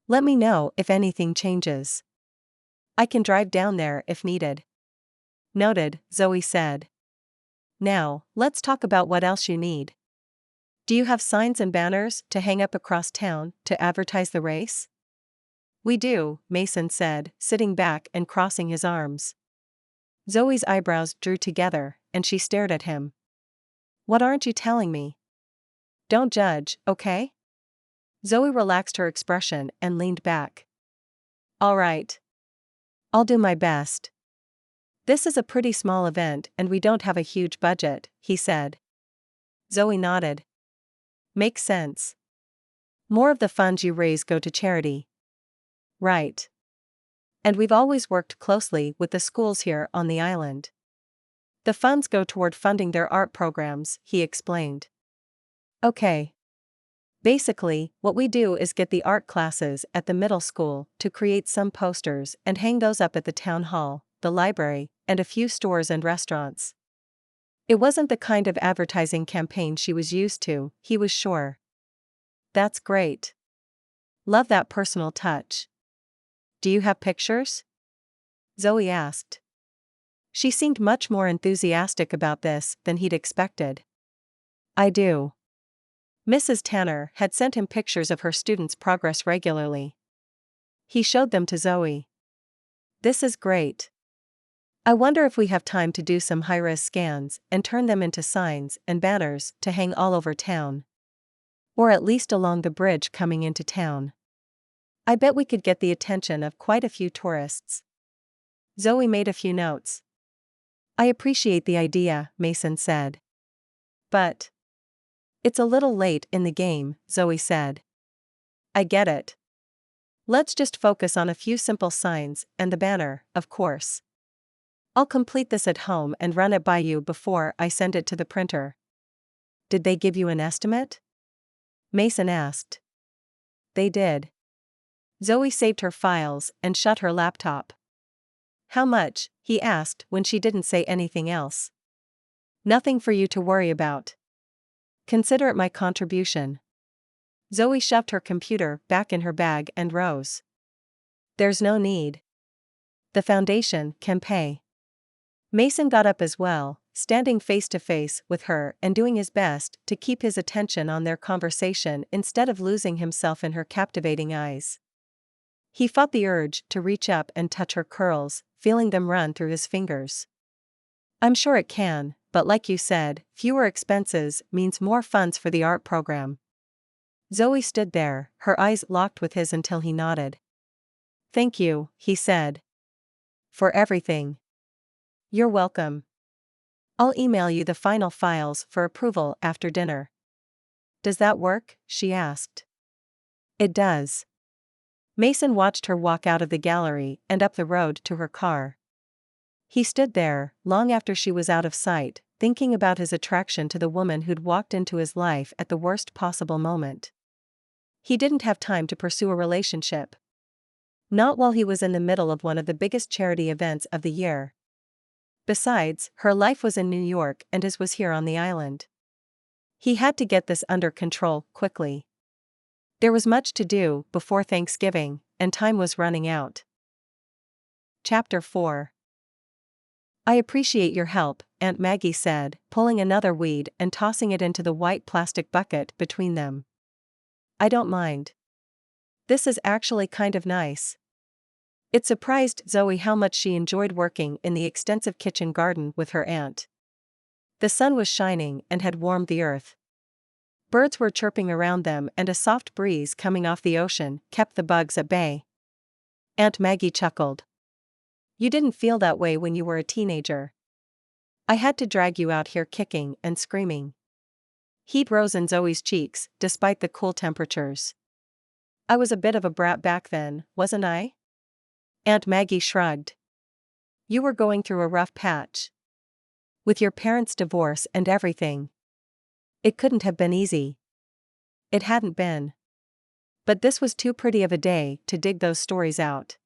Let me know if anything changes. I can drive down there if needed. Noted, Zoe said. Now, let's talk about what else you need. Do you have signs and banners to hang up across town to advertise the race? We do, Mason said, sitting back and crossing his arms. Zoe's eyebrows drew together, and she stared at him. What aren't you telling me? Don't judge, okay? Zoe relaxed her expression and leaned back. All right. I'll do my best. This is a pretty small event and we don't have a huge budget, he said. Zoe nodded. Makes sense. More of the funds you raise go to charity. Right. And we've always worked closely with the schools here on the island. The funds go toward funding their art programs, he explained. Okay. Basically, what we do is get the art classes at the middle school to create some posters and hang those up at the town hall, the library, and a few stores and restaurants. It wasn't the kind of advertising campaign she was used to, he was sure. That's great. Love that personal touch. Do you have pictures? Zoe asked. She seemed much more enthusiastic about this than he'd expected. I do. Mrs. Tanner had sent him pictures of her students' progress regularly. He showed them to Zoe. This is great. I wonder if we have time to do some high-res scans and turn them into signs and banners to hang all over town. Or at least along the bridge coming into town. I bet we could get the attention of quite a few tourists. Zoe made a few notes. I appreciate the idea, Mason said. But it's a little late in the game, Zoe said. I get it. Let's just focus on a few simple signs and the banner, of course. I'll complete this at home and run it by you before I send it to the printer. Did they give you an estimate? Mason asked. They did. Zoe saved her files and shut her laptop. How much? He asked when she didn't say anything else. Nothing for you to worry about. Consider it my contribution. Zoe shoved her computer back in her bag and rose. There's no need. The foundation can pay. Mason got up as well, standing face to face with her and doing his best to keep his attention on their conversation instead of losing himself in her captivating eyes. He fought the urge to reach up and touch her curls, feeling them run through his fingers. I'm sure it can, but like you said, fewer expenses means more funds for the art program. Zoe stood there, her eyes locked with his until he nodded. Thank you, he said. For everything. You're welcome. I'll email you the final files for approval after dinner. Does that work? She asked. It does. Mason watched her walk out of the gallery and up the road to her car. He stood there, long after she was out of sight, thinking about his attraction to the woman who'd walked into his life at the worst possible moment. He didn't have time to pursue a relationship. Not while he was in the middle of one of the biggest charity events of the year. Besides, her life was in New York and his was here on the island. He had to get this under control quickly. There was much to do before Thanksgiving, and time was running out. Chapter 4. I appreciate your help, Aunt Maggie said, pulling another weed and tossing it into the white plastic bucket between them. I don't mind. This is actually kind of nice. It surprised Zoe how much she enjoyed working in the extensive kitchen garden with her aunt. The sun was shining and had warmed the earth. Birds were chirping around them and a soft breeze coming off the ocean kept the bugs at bay. Aunt Maggie chuckled. You didn't feel that way when you were a teenager. I had to drag you out here kicking and screaming. Heat rose in Zoe's cheeks, despite the cool temperatures. I was a bit of a brat back then, wasn't I? Aunt Maggie shrugged. You were going through a rough patch. With your parents' divorce and everything. It couldn't have been easy. It hadn't been. But this was too pretty of a day to dig those stories out.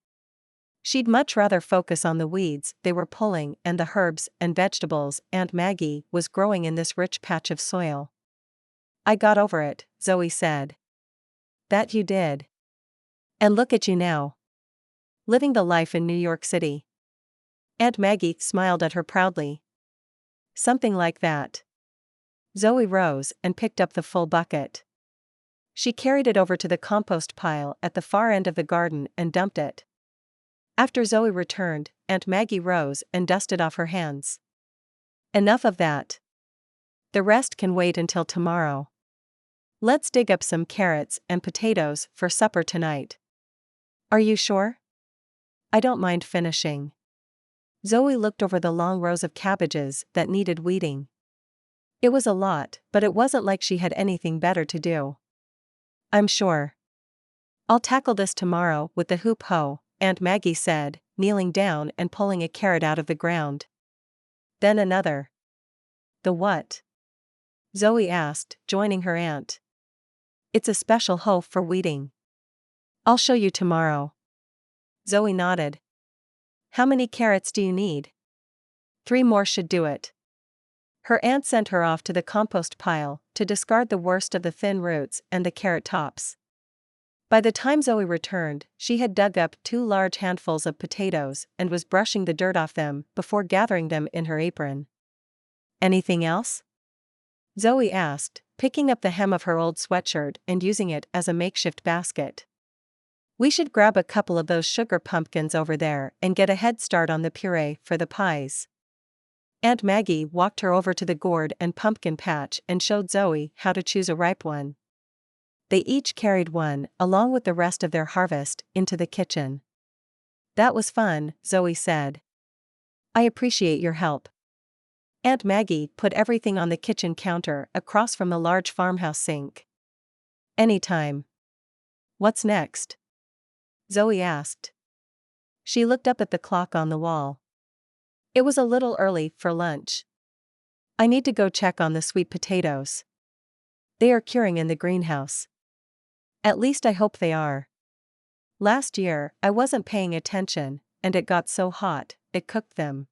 She'd much rather focus on the weeds they were pulling and the herbs and vegetables Aunt Maggie was growing in this rich patch of soil. I got over it, Zoe said. That you did. And look at you now. Living the life in New York City. Aunt Maggie smiled at her proudly. Something like that. Zoe rose and picked up the full bucket. She carried it over to the compost pile at the far end of the garden and dumped it. After Zoe returned, Aunt Maggie rose and dusted off her hands. Enough of that. The rest can wait until tomorrow. Let's dig up some carrots and potatoes for supper tonight. Are you sure? I don't mind finishing. Zoe looked over the long rows of cabbages that needed weeding. It was a lot, but it wasn't like she had anything better to do. I'm sure. I'll tackle this tomorrow with the hoop hoe, Aunt Maggie said, kneeling down and pulling a carrot out of the ground. Then another. The what? Zoe asked, joining her aunt. It's a special hoe for weeding. I'll show you tomorrow. Zoe nodded. How many carrots do you need? 3 more should do it. Her aunt sent her off to the compost pile to discard the worst of the thin roots and the carrot tops. By the time Zoe returned, she had dug up 2 large handfuls of potatoes and was brushing the dirt off them before gathering them in her apron. Anything else? Zoe asked, picking up the hem of her old sweatshirt and using it as a makeshift basket. We should grab a couple of those sugar pumpkins over there and get a head start on the puree for the pies. Aunt Maggie walked her over to the gourd and pumpkin patch and showed Zoe how to choose a ripe one. They each carried one, along with the rest of their harvest, into the kitchen. That was fun, Zoe said. I appreciate your help. Aunt Maggie put everything on the kitchen counter across from the large farmhouse sink. Anytime. What's next? Zoe asked. She looked up at the clock on the wall. It was a little early for lunch. I need to go check on the sweet potatoes. They are curing in the greenhouse. At least I hope they are. Last year, I wasn't paying attention, and it got so hot, it cooked them.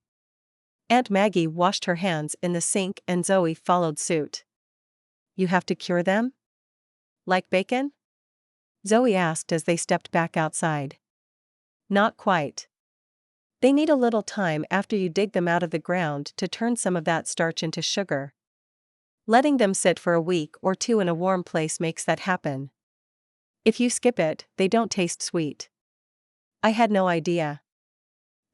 Aunt Maggie washed her hands in the sink and Zoe followed suit. You have to cure them? Like bacon? Zoe asked as they stepped back outside. Not quite. They need a little time after you dig them out of the ground to turn some of that starch into sugar. Letting them sit for a week or 2 in a warm place makes that happen. If you skip it, they don't taste sweet. I had no idea.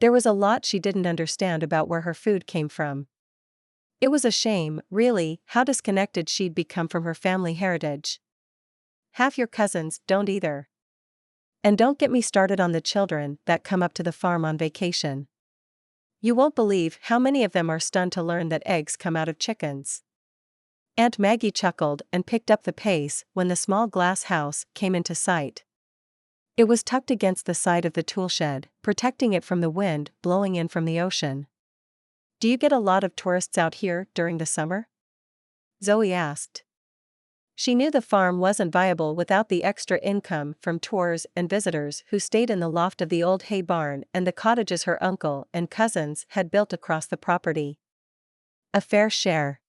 There was a lot she didn't understand about where her food came from. It was a shame, really, how disconnected she'd become from her family heritage. Half your cousins don't either. And don't get me started on the children that come up to the farm on vacation. You won't believe how many of them are stunned to learn that eggs come out of chickens. Aunt Maggie chuckled and picked up the pace when the small glass house came into sight. It was tucked against the side of the tool shed, protecting it from the wind blowing in from the ocean. Do you get a lot of tourists out here during the summer? Zoe asked. She knew the farm wasn't viable without the extra income from tours and visitors who stayed in the loft of the old hay barn and the cottages her uncle and cousins had built across the property. A fair share.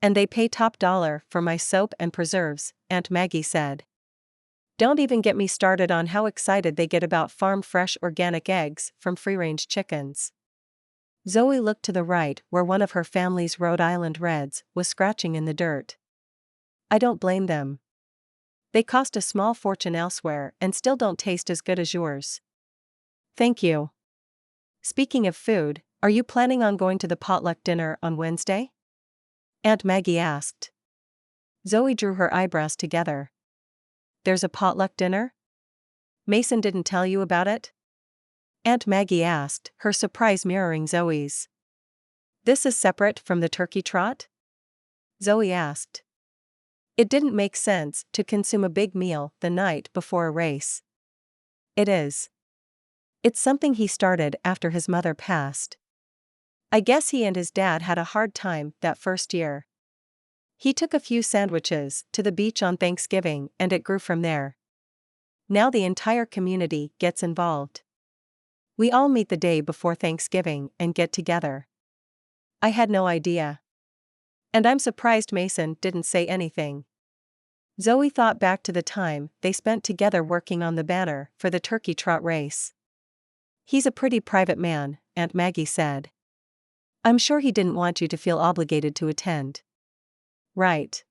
And they pay top dollar for my soap and preserves, Aunt Maggie said. Don't even get me started on how excited they get about farm-fresh organic eggs from free-range chickens. Zoe looked to the right where one of her family's Rhode Island Reds was scratching in the dirt. I don't blame them. They cost a small fortune elsewhere and still don't taste as good as yours. Thank you. Speaking of food, are you planning on going to the potluck dinner on Wednesday? Aunt Maggie asked. Zoe drew her eyebrows together. There's a potluck dinner? Mason didn't tell you about it? Aunt Maggie asked, her surprise mirroring Zoe's. This is separate from the turkey trot? Zoe asked. It didn't make sense to consume a big meal the night before a race. It is. It's something he started after his mother passed. I guess he and his dad had a hard time that first year. He took a few sandwiches to the beach on Thanksgiving and it grew from there. Now the entire community gets involved. We all meet the day before Thanksgiving and get together. I had no idea. And I'm surprised Mason didn't say anything. Zoe thought back to the time they spent together working on the banner for the turkey trot race. He's a pretty private man, Aunt Maggie said. I'm sure he didn't want you to feel obligated to attend. Right.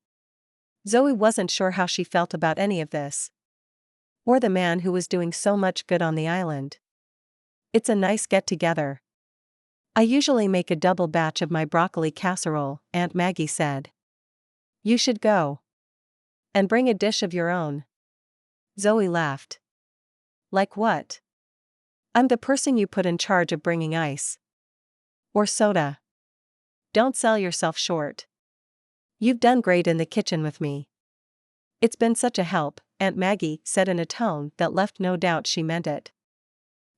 Zoe wasn't sure how she felt about any of this. Or the man who was doing so much good on the island. It's a nice get-together. I usually make a double batch of my broccoli casserole, Aunt Maggie said. You should go. And bring a dish of your own. Zoe laughed. Like what? I'm the person you put in charge of bringing ice. Or soda. Don't sell yourself short. You've done great in the kitchen with me. It's been such a help, Aunt Maggie said in a tone that left no doubt she meant it.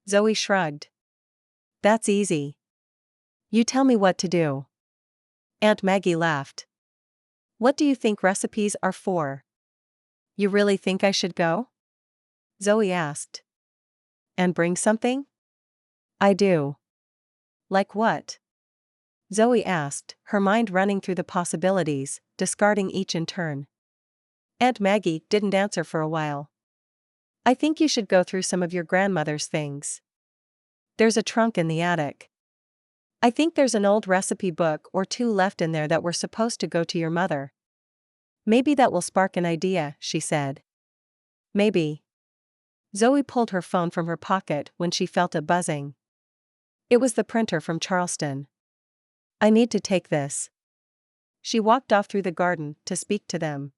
Zoe shrugged. That's easy. You tell me what to do. Aunt Maggie laughed. What do you think recipes are for? You really think I should go? Zoe asked. And bring something? I do. Like what? Zoe asked, her mind running through the possibilities, discarding each in turn. Aunt Maggie didn't answer for a while. I think you should go through some of your grandmother's things. There's a trunk in the attic. I think there's an old recipe book or two left in there that were supposed to go to your mother. Maybe that will spark an idea, she said. Maybe. Zoe pulled her phone from her pocket when she felt it buzzing. It was the printer from Charleston. I need to take this. She walked off through the garden to speak to them.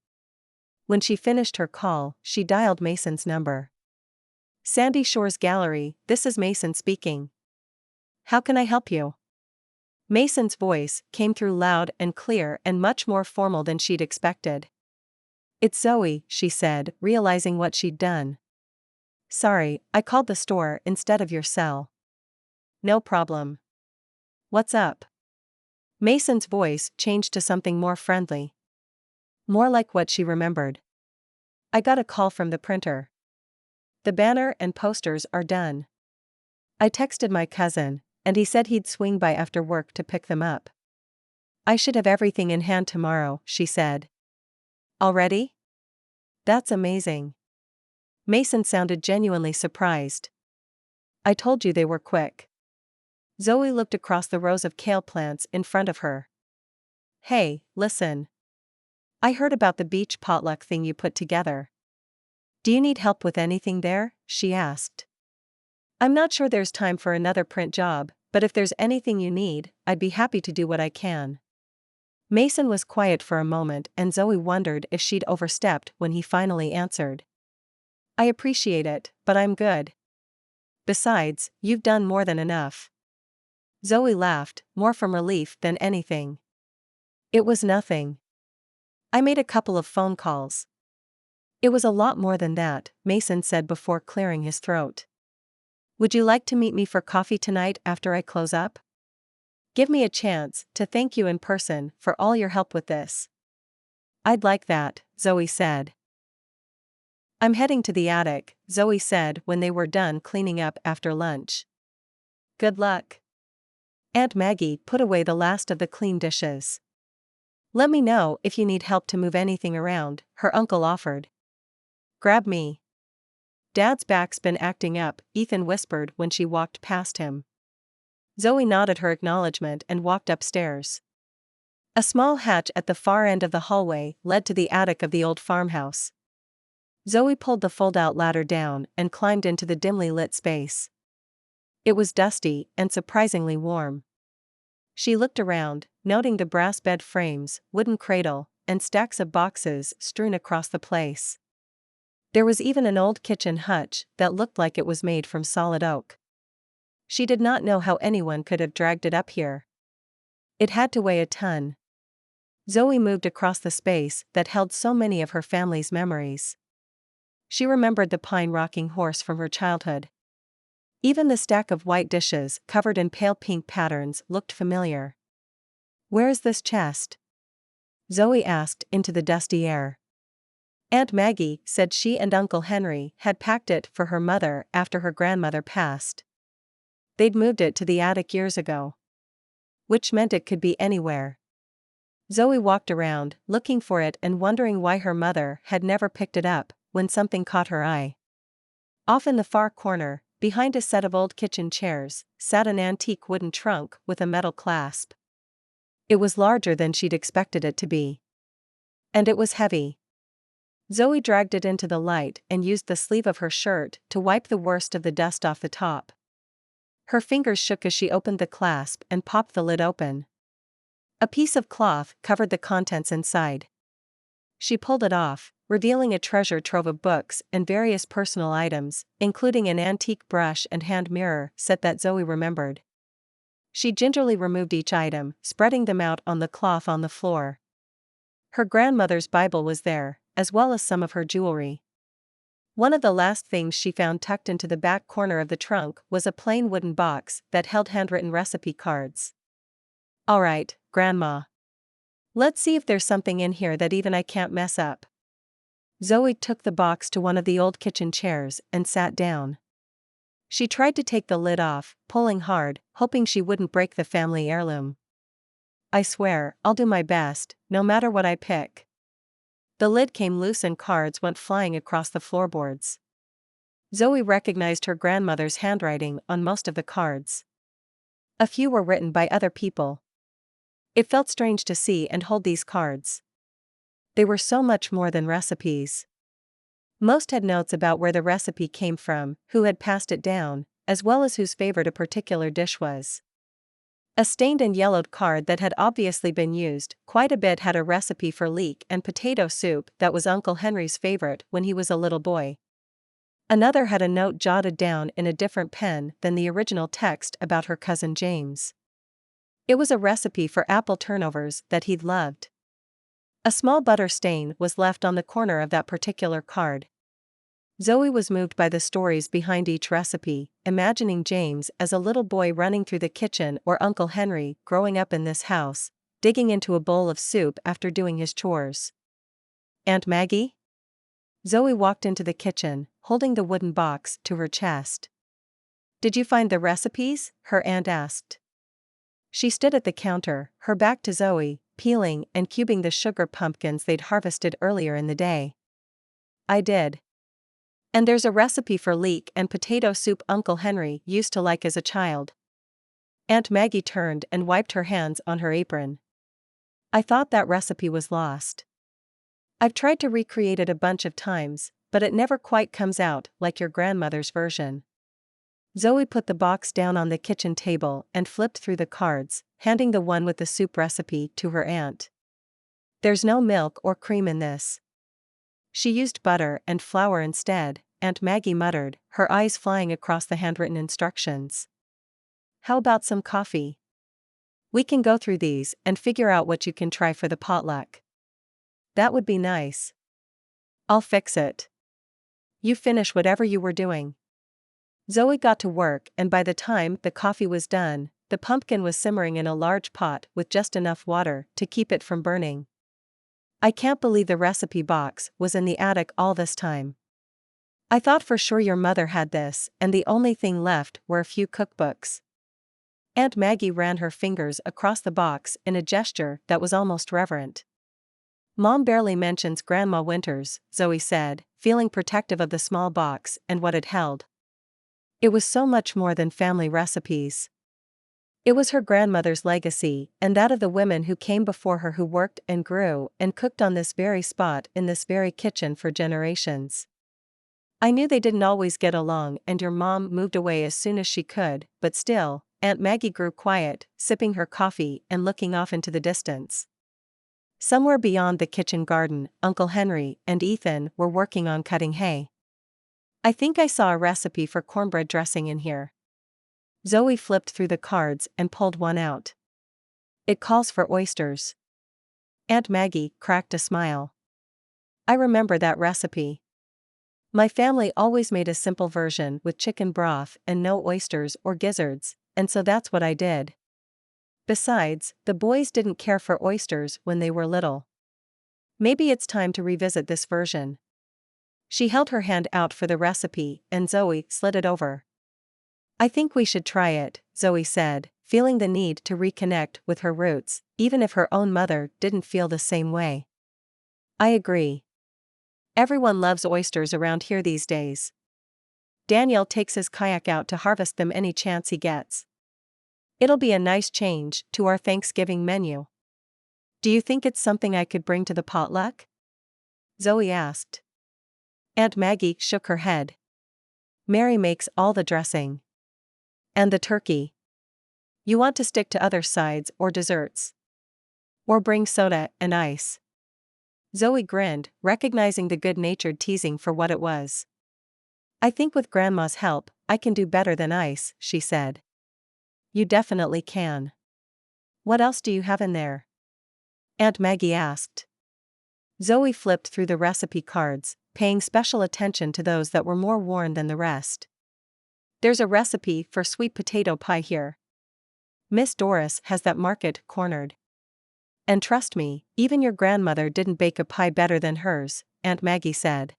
When she finished her call, she dialed Mason's number. Sandy Shores Gallery, this is Mason speaking. How can I help you? Mason's voice came through loud and clear and much more formal than she'd expected. It's Zoe, she said, realizing what she'd done. Sorry, I called the store instead of your cell. No problem. What's up? Mason's voice changed to something more friendly. More like what she remembered. I got a call from the printer. The banner and posters are done. I texted my cousin, and he said he'd swing by after work to pick them up. I should have everything in hand tomorrow, she said. Already? That's amazing. Mason sounded genuinely surprised. I told you they were quick. Zoe looked across the rows of kale plants in front of her. Hey, listen. I heard about the beach potluck thing you put together. Do you need help with anything there? She asked. I'm not sure there's time for another print job, but if there's anything you need, I'd be happy to do what I can. Mason was quiet for a moment and Zoe wondered if she'd overstepped when he finally answered. I appreciate it, but I'm good. Besides, you've done more than enough. Zoe laughed, more from relief than anything. It was nothing. I made a couple of phone calls. It was a lot more than that, Mason said before clearing his throat. Would you like to meet me for coffee tonight after I close up? Give me a chance to thank you in person for all your help with this. I'd like that, Zoe said. I'm heading to the attic, Zoe said when they were done cleaning up after lunch. Good luck. Aunt Maggie put away the last of the clean dishes. Let me know if you need help to move anything around, her uncle offered. Grab me. Dad's back's been acting up, Ethan whispered when she walked past him. Zoe nodded her acknowledgement and walked upstairs. A small hatch at the far end of the hallway led to the attic of the old farmhouse. Zoe pulled the fold-out ladder down and climbed into the dimly lit space. It was dusty and surprisingly warm. She looked around, noting the brass bed frames, wooden cradle, and stacks of boxes strewn across the place. There was even an old kitchen hutch that looked like it was made from solid oak. She did not know how anyone could have dragged it up here. It had to weigh a ton. Zoe moved across the space that held so many of her family's memories. She remembered the pine rocking horse from her childhood. Even the stack of white dishes covered in pale pink patterns looked familiar. Where is this chest? Zoe asked into the dusty air. Aunt Maggie said she and Uncle Henry had packed it for her mother after her grandmother passed. They'd moved it to the attic years ago. Which meant it could be anywhere. Zoe walked around, looking for it and wondering why her mother had never picked it up, when something caught her eye. Off in the far corner, behind a set of old kitchen chairs, sat an antique wooden trunk with a metal clasp. It was larger than she'd expected it to be. And it was heavy. Zoe dragged it into the light and used the sleeve of her shirt to wipe the worst of the dust off the top. Her fingers shook as she opened the clasp and popped the lid open. A piece of cloth covered the contents inside. She pulled it off, revealing a treasure trove of books and various personal items, including an antique brush and hand mirror set that Zoe remembered. She gingerly removed each item, spreading them out on the cloth on the floor. Her grandmother's Bible was there, as well as some of her jewelry. One of the last things she found tucked into the back corner of the trunk was a plain wooden box that held handwritten recipe cards. "All right, Grandma. Let's see if there's something in here that even I can't mess up." Zoe took the box to one of the old kitchen chairs and sat down. She tried to take the lid off, pulling hard, hoping she wouldn't break the family heirloom. "I swear, I'll do my best, no matter what I pick." The lid came loose and cards went flying across the floorboards. Zoe recognized her grandmother's handwriting on most of the cards. A few were written by other people. It felt strange to see and hold these cards. They were so much more than recipes. Most had notes about where the recipe came from, who had passed it down, as well as whose favorite a particular dish was. A stained and yellowed card that had obviously been used quite a bit had a recipe for leek and potato soup that was Uncle Henry's favorite when he was a little boy. Another had a note jotted down in a different pen than the original text about her cousin James. It was a recipe for apple turnovers that he'd loved. A small butter stain was left on the corner of that particular card. Zoe was moved by the stories behind each recipe, imagining James as a little boy running through the kitchen or Uncle Henry growing up in this house, digging into a bowl of soup after doing his chores. "Aunt Maggie?" Zoe walked into the kitchen, holding the wooden box to her chest. "Did you find the recipes?" her aunt asked. She stood at the counter, her back to Zoe, peeling and cubing the sugar pumpkins they'd harvested earlier in the day. "I did. And there's a recipe for leek and potato soup Uncle Henry used to like as a child." Aunt Maggie turned and wiped her hands on her apron. "I thought that recipe was lost. I've tried to recreate it a bunch of times, but it never quite comes out like your grandmother's version." Zoe put the box down on the kitchen table and flipped through the cards, handing the one with the soup recipe to her aunt. "There's no milk or cream in this. She used butter and flour instead," Aunt Maggie muttered, her eyes flying across the handwritten instructions. "How about some coffee? We can go through these and figure out what you can try for the potluck." "That would be nice. I'll fix it. You finish whatever you were doing." Zoe got to work, and by the time the coffee was done, the pumpkin was simmering in a large pot with just enough water to keep it from burning. "I can't believe the recipe box was in the attic all this time. I thought for sure your mother had this, and the only thing left were a few cookbooks." Aunt Maggie ran her fingers across the box in a gesture that was almost reverent. "Mom barely mentions Grandma Winters," Zoe said, feeling protective of the small box and what it held. It was so much more than family recipes. It was her grandmother's legacy, and that of the women who came before her who worked and grew and cooked on this very spot in this very kitchen for generations. "I knew they didn't always get along and your mom moved away as soon as she could, but still," Aunt Maggie grew quiet, sipping her coffee and looking off into the distance. Somewhere beyond the kitchen garden, Uncle Henry and Ethan were working on cutting hay. "I think I saw a recipe for cornbread dressing in here." Zoe flipped through the cards and pulled one out. "It calls for oysters." Aunt Maggie cracked a smile. "I remember that recipe. My family always made a simple version with chicken broth and no oysters or gizzards, and so that's what I did. Besides, the boys didn't care for oysters when they were little." Maybe it's time to revisit this version. She held her hand out for the recipe, and Zoe slid it over. I think we should try it, Zoe said, feeling the need to reconnect with her roots, even if her own mother didn't feel the same way. I agree. Everyone loves oysters around here these days. Daniel takes his kayak out to harvest them any chance he gets. It'll be a nice change to our Thanksgiving menu. Do you think it's something I could bring to the potluck? Zoe asked. Aunt Maggie shook her head. Mary makes all the dressing. And the turkey. You want to stick to other sides or desserts? Or bring soda and ice? Zoe grinned, recognizing the good-natured teasing for what it was. I think with Grandma's help, I can do better than ice, she said. You definitely can. What else do you have in there? Aunt Maggie asked. Zoe flipped through the recipe cards, paying special attention to those that were more worn than the rest. There's a recipe for sweet potato pie here. Miss Doris has that market cornered. And trust me, even your grandmother didn't bake a pie better than hers, Aunt Maggie said.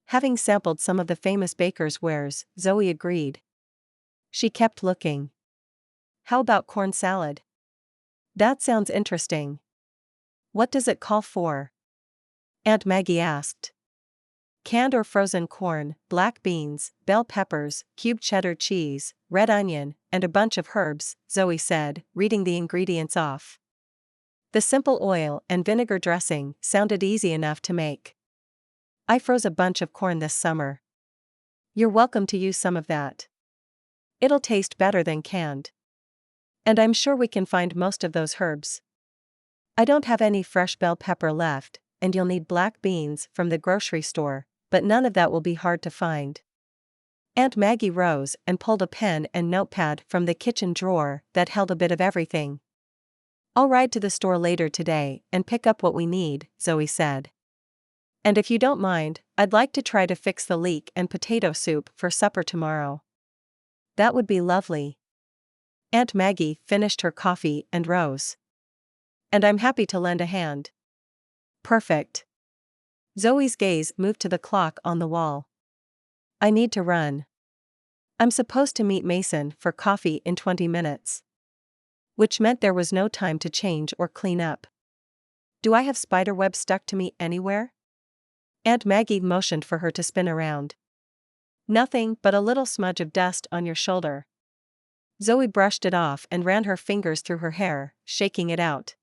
Having sampled some of the famous baker's wares, Zoe agreed. She kept looking. How about corn salad? That sounds interesting. What does it call for? Aunt Maggie asked. Canned or frozen corn, black beans, bell peppers, cubed cheddar cheese, red onion, and a bunch of herbs, Zoe said, reading the ingredients off. The simple oil and vinegar dressing sounded easy enough to make. I froze a bunch of corn this summer. You're welcome to use some of that. It'll taste better than canned. And I'm sure we can find most of those herbs. I don't have any fresh bell pepper left, and you'll need black beans from the grocery store, but none of that will be hard to find. Aunt Maggie rose and pulled a pen and notepad from the kitchen drawer that held a bit of everything. I'll ride to the store later today and pick up what we need, Zoe said. And if you don't mind, I'd like to try to fix the leek and potato soup for supper tomorrow. That would be lovely. Aunt Maggie finished her coffee and rose. And I'm happy to lend a hand. Perfect. Zoe's gaze moved to the clock on the wall. I need to run. I'm supposed to meet Mason for coffee in 20 minutes. Which meant there was no time to change or clean up. Do I have spiderweb stuck to me anywhere? Aunt Maggie motioned for her to spin around. Nothing but a little smudge of dust on your shoulder. Zoe brushed it off and ran her fingers through her hair, shaking it out.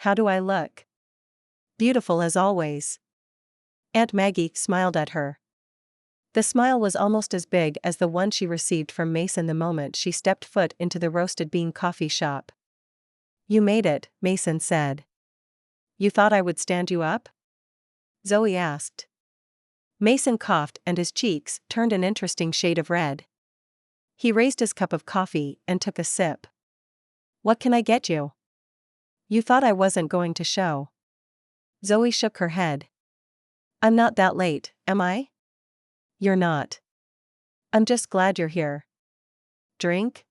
How do I look? Beautiful as always. Aunt Maggie smiled at her. The smile was almost as big as the one she received from Mason the moment she stepped foot into the roasted bean coffee shop. You made it, Mason said. You thought I would stand you up? Zoe asked. Mason coughed and his cheeks turned an interesting shade of red. He raised his cup of coffee and took a sip. What can I get you? You thought I wasn't going to show. Zoe shook her head. I'm not that late, am I? You're not. I'm just glad you're here. Drink?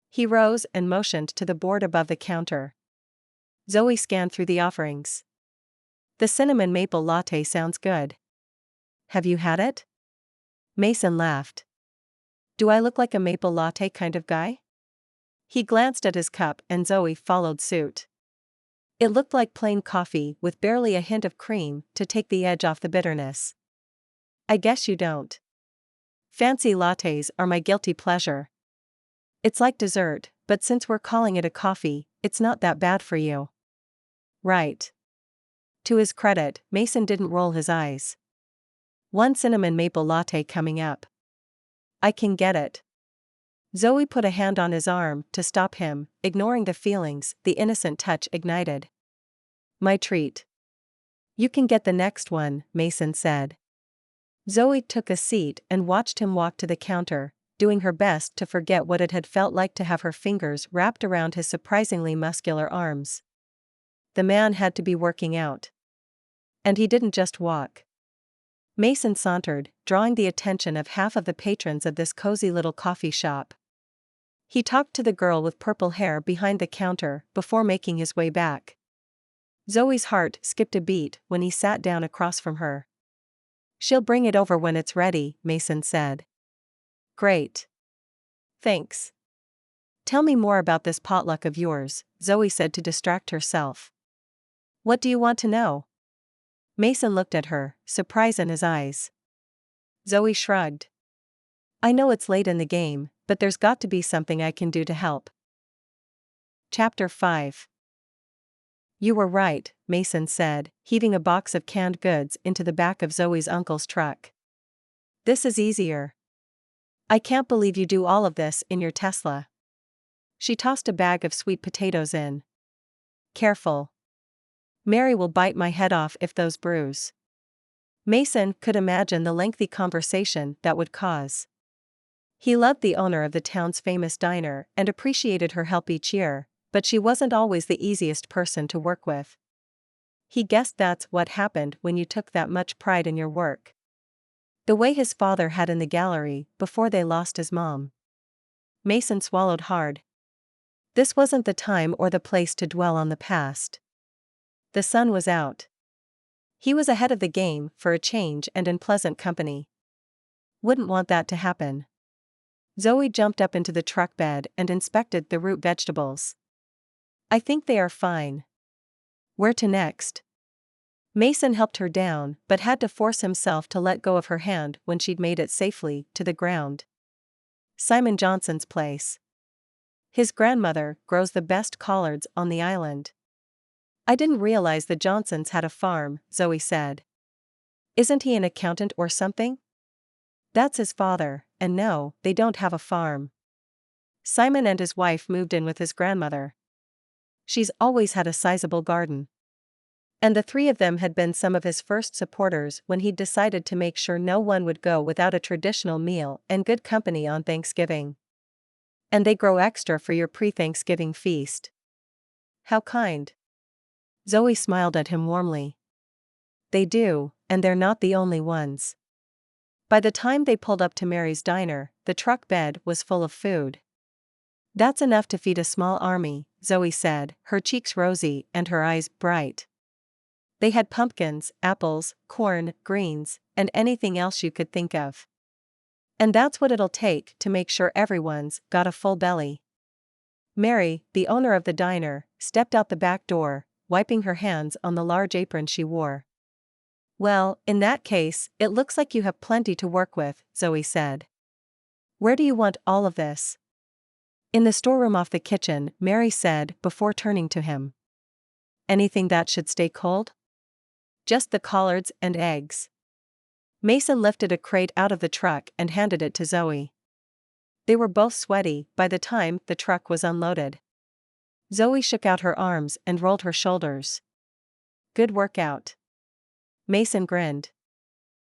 He rose and motioned to the board above the counter. Zoe scanned through the offerings. The cinnamon maple latte sounds good. Have you had it? Mason laughed. Do I look like a maple latte kind of guy? He glanced at his cup and Zoe followed suit. It looked like plain coffee with barely a hint of cream to take the edge off the bitterness. I guess you don't. Fancy lattes are my guilty pleasure. It's like dessert, but since we're calling it a coffee, it's not that bad for you. Right. To his credit, Mason didn't roll his eyes. One cinnamon maple latte coming up. I can get it. Zoe put a hand on his arm to stop him, ignoring the feelings the innocent touch ignited. My treat. You can get the next one, Mason said. Zoe took a seat and watched him walk to the counter, doing her best to forget what it had felt like to have her fingers wrapped around his surprisingly muscular arms. The man had to be working out. And he didn't just walk. Mason sauntered, drawing the attention of half of the patrons of this cozy little coffee shop. He talked to the girl with purple hair behind the counter before making his way back. Zoe's heart skipped a beat when he sat down across from her. "She'll bring it over when it's ready," Mason said. "Great. Thanks. Tell me more about this potluck of yours," Zoe said to distract herself. "What do you want to know?" Mason looked at her, surprise in his eyes. Zoe shrugged. "I know it's late in the game, but there's got to be something I can do to help." Chapter 5. "You were right," Mason said, heaving a box of canned goods into the back of Zoe's uncle's truck. "This is easier. I can't believe you do all of this in your Tesla." She tossed a bag of sweet potatoes in. "Careful. Mary will bite my head off if those bruise." Mason could imagine the lengthy conversation that would cause. He loved the owner of the town's famous diner and appreciated her help each year, but she wasn't always the easiest person to work with. He guessed that's what happened when you took that much pride in your work. The way his father had in the gallery before they lost his mom. Mason swallowed hard. This wasn't the time or the place to dwell on the past. The sun was out. He was ahead of the game for a change and in pleasant company. Wouldn't want that to happen. Zoe jumped up into the truck bed and inspected the root vegetables. "I think they are fine. Where to next?" Mason helped her down but had to force himself to let go of her hand when she'd made it safely to the ground. "Simon Johnson's place. His grandmother grows the best collards on the island." "I didn't realize the Johnsons had a farm," Zoe said. "Isn't he an accountant or something?" "That's his father, and no, they don't have a farm. Simon and his wife moved in with his grandmother. She's always had a sizable garden. And the three of them had been some of his first supporters when he'd decided to make sure no one would go without a traditional meal and good company on Thanksgiving. And they grow extra for your pre-Thanksgiving feast." "How kind." Zoe smiled at him warmly. "They do, and they're not the only ones." By the time they pulled up to Mary's diner, the truck bed was full of food. "That's enough to feed a small army," Zoe said, her cheeks rosy and her eyes bright. They had pumpkins, apples, corn, greens, and anything else you could think of. "And that's what it'll take to make sure everyone's got a full belly." Mary, the owner of the diner, stepped out the back door, wiping her hands on the large apron she wore. "Well, in that case, it looks like you have plenty to work with," Zoe said. "Where do you want all of this?" "In the storeroom off the kitchen," Mary said before turning to him. "Anything that should stay cold?" "Just the collards and eggs." Mason lifted a crate out of the truck and handed it to Zoe. They were both sweaty by the time the truck was unloaded. Zoe shook out her arms and rolled her shoulders. "Good workout." Mason grinned.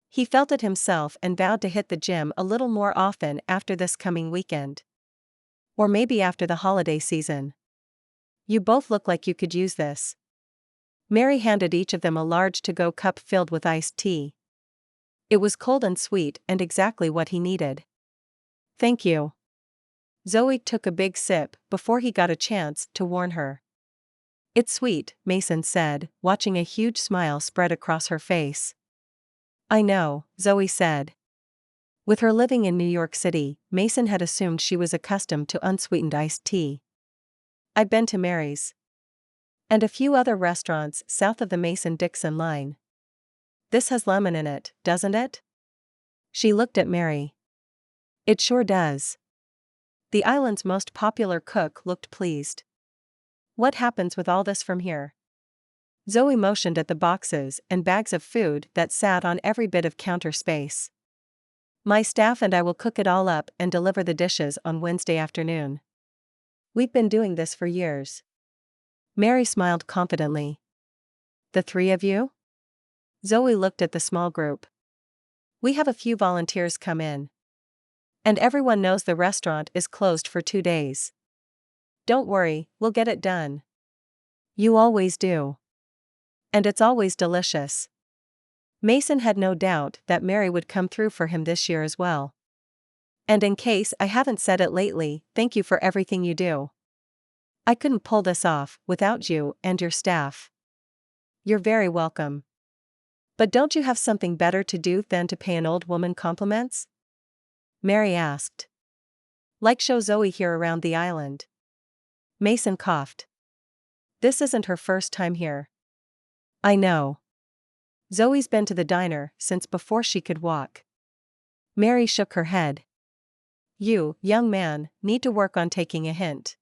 He felt it himself and vowed to hit the gym a little more often after this coming weekend. Or maybe after the holiday season. "You both look like you could use this." Mary handed each of them a large to-go cup filled with iced tea. It was cold and sweet and exactly what he needed. "Thank you." Zoe took a big sip before he got a chance to warn her. "It's sweet," Mason said, watching a huge smile spread across her face. "I know," Zoe said. With her living in New York City, Mason had assumed she was accustomed to unsweetened iced tea. "I've been to Mary's. And a few other restaurants south of the Mason-Dixon line. This has lemon in it, doesn't it?" She looked at Mary. "It sure does." The island's most popular cook looked pleased. "What happens with all this from here?" Zoe motioned at the boxes and bags of food that sat on every bit of counter space. "My staff and I will cook it all up and deliver the dishes on Wednesday afternoon. We've been doing this for years." Mary smiled confidently. "The three of you?" Zoe looked at the small group. "We have a few volunteers come in. And everyone knows the restaurant is closed for 2 days. Don't worry, we'll get it done." "You always do. And it's always delicious." Mason had no doubt that Mary would come through for him this year as well. "And in case I haven't said it lately, thank you for everything you do. I couldn't pull this off without you and your staff." You're very welcome. But don't you have something better to do than to pay an old woman compliments? Mary asked. Like show Zoe here around the island. Mason coughed. This isn't her first time here. I know. Zoe's been to the diner since before she could walk. Mary shook her head. You, young man, need to work on taking a hint.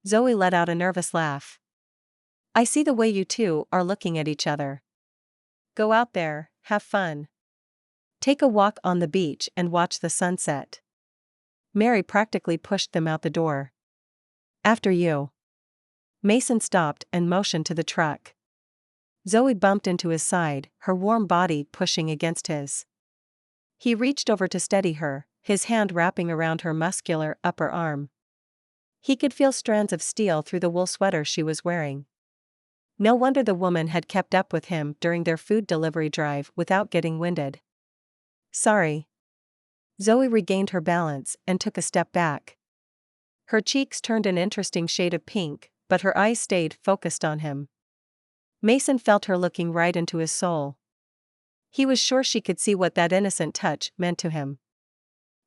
Zoe let out a nervous laugh. I see the way you two are looking at each other. Go out there, have fun. Take a walk on the beach and watch the sunset. Mary practically pushed them out the door. After you. Mason stopped and motioned to the truck. Zoe bumped into his side, her warm body pushing against his. He reached over to steady her, his hand wrapping around her muscular upper arm. He could feel strands of steel through the wool sweater she was wearing. No wonder the woman had kept up with him during their food delivery drive without getting winded. Sorry. Zoe regained her balance and took a step back. Her cheeks turned an interesting shade of pink, but her eyes stayed focused on him. Mason felt her looking right into his soul. He was sure she could see what that innocent touch meant to him.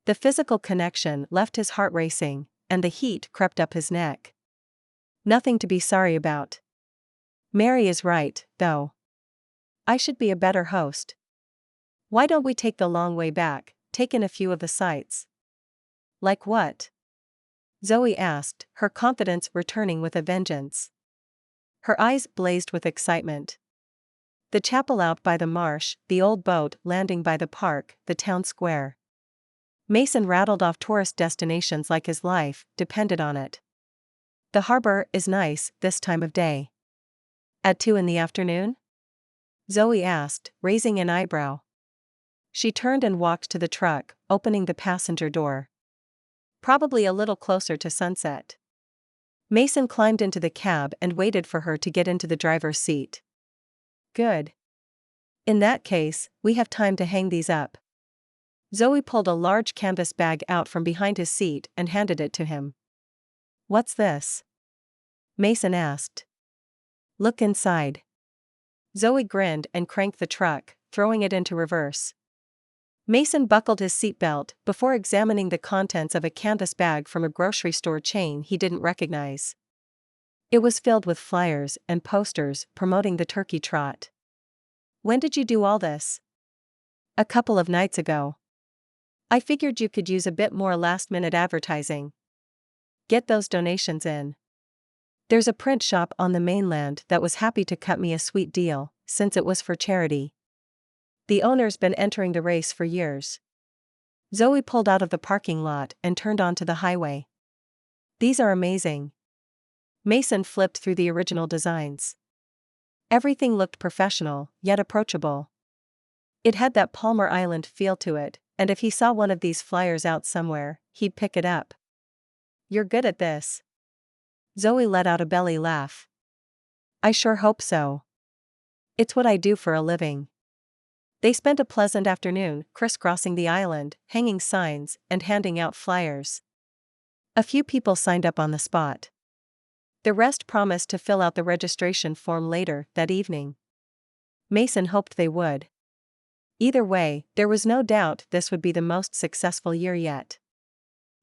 The physical connection left his heart racing, and the heat crept up his neck. Nothing to be sorry about. Mary is right, though. I should be a better host. Why don't we take the long way back, take in a few of the sights? Like what? Zoe asked, her confidence returning with a vengeance. Her eyes blazed with excitement. The chapel out by the marsh, the old boat landing by the park, the town square. Mason rattled off tourist destinations like his life depended on it. The harbor is nice this time of day. At 2 p.m? Zoe asked, raising an eyebrow. She turned and walked to the truck, opening the passenger door. Probably a little closer to sunset. Mason climbed into the cab and waited for her to get into the driver's seat. Good. In that case, we have time to hang these up. Zoe pulled a large canvas bag out from behind his seat and handed it to him. What's this? Mason asked. Look inside. Zoe grinned and cranked the truck, throwing it into reverse. Mason buckled his seatbelt before examining the contents of a canvas bag from a grocery store chain he didn't recognize. It was filled with flyers and posters promoting the turkey trot. When did you do all this? A couple of nights ago. I figured you could use a bit more last-minute advertising. Get those donations in. There's a print shop on the mainland that was happy to cut me a sweet deal, since it was for charity. The owner's been entering the race for years. Zoe pulled out of the parking lot and turned onto the highway. These are amazing. Mason flipped through the original designs. Everything looked professional, yet approachable. It had that Palmar Island feel to it, and if he saw one of these flyers out somewhere, he'd pick it up. You're good at this. Zoe let out a belly laugh. I sure hope so. It's what I do for a living. They spent a pleasant afternoon crisscrossing the island, hanging signs, and handing out flyers. A few people signed up on the spot. The rest promised to fill out the registration form later that evening. Mason hoped they would. Either way, there was no doubt this would be the most successful year yet.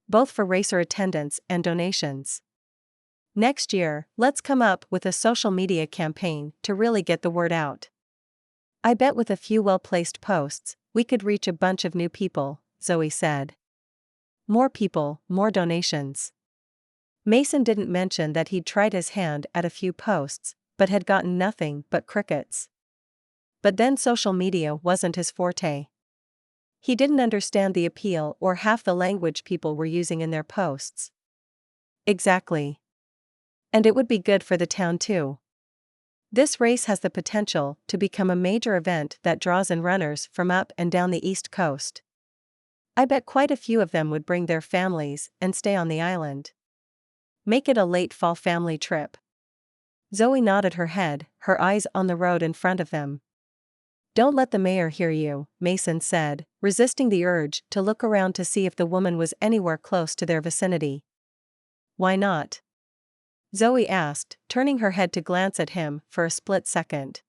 Both for racer attendance and donations. Next year, let's come up with a social media campaign to really get the word out. I bet with a few well-placed posts, we could reach a bunch of new people, Zoe said. More people, more donations. Mason didn't mention that he'd tried his hand at a few posts, but had gotten nothing but crickets. But then social media wasn't his forte. He didn't understand the appeal or half the language people were using in their posts. Exactly. And it would be good for the town too. This race has the potential to become a major event that draws in runners from up and down the East Coast. I bet quite a few of them would bring their families and stay on the island. Make it a late fall family trip. Zoe nodded her head, her eyes on the road in front of them. Don't let the mayor hear you, Mason said, resisting the urge to look around to see if the woman was anywhere close to their vicinity. Why not? Zoe asked, turning her head to glance at him for a split second.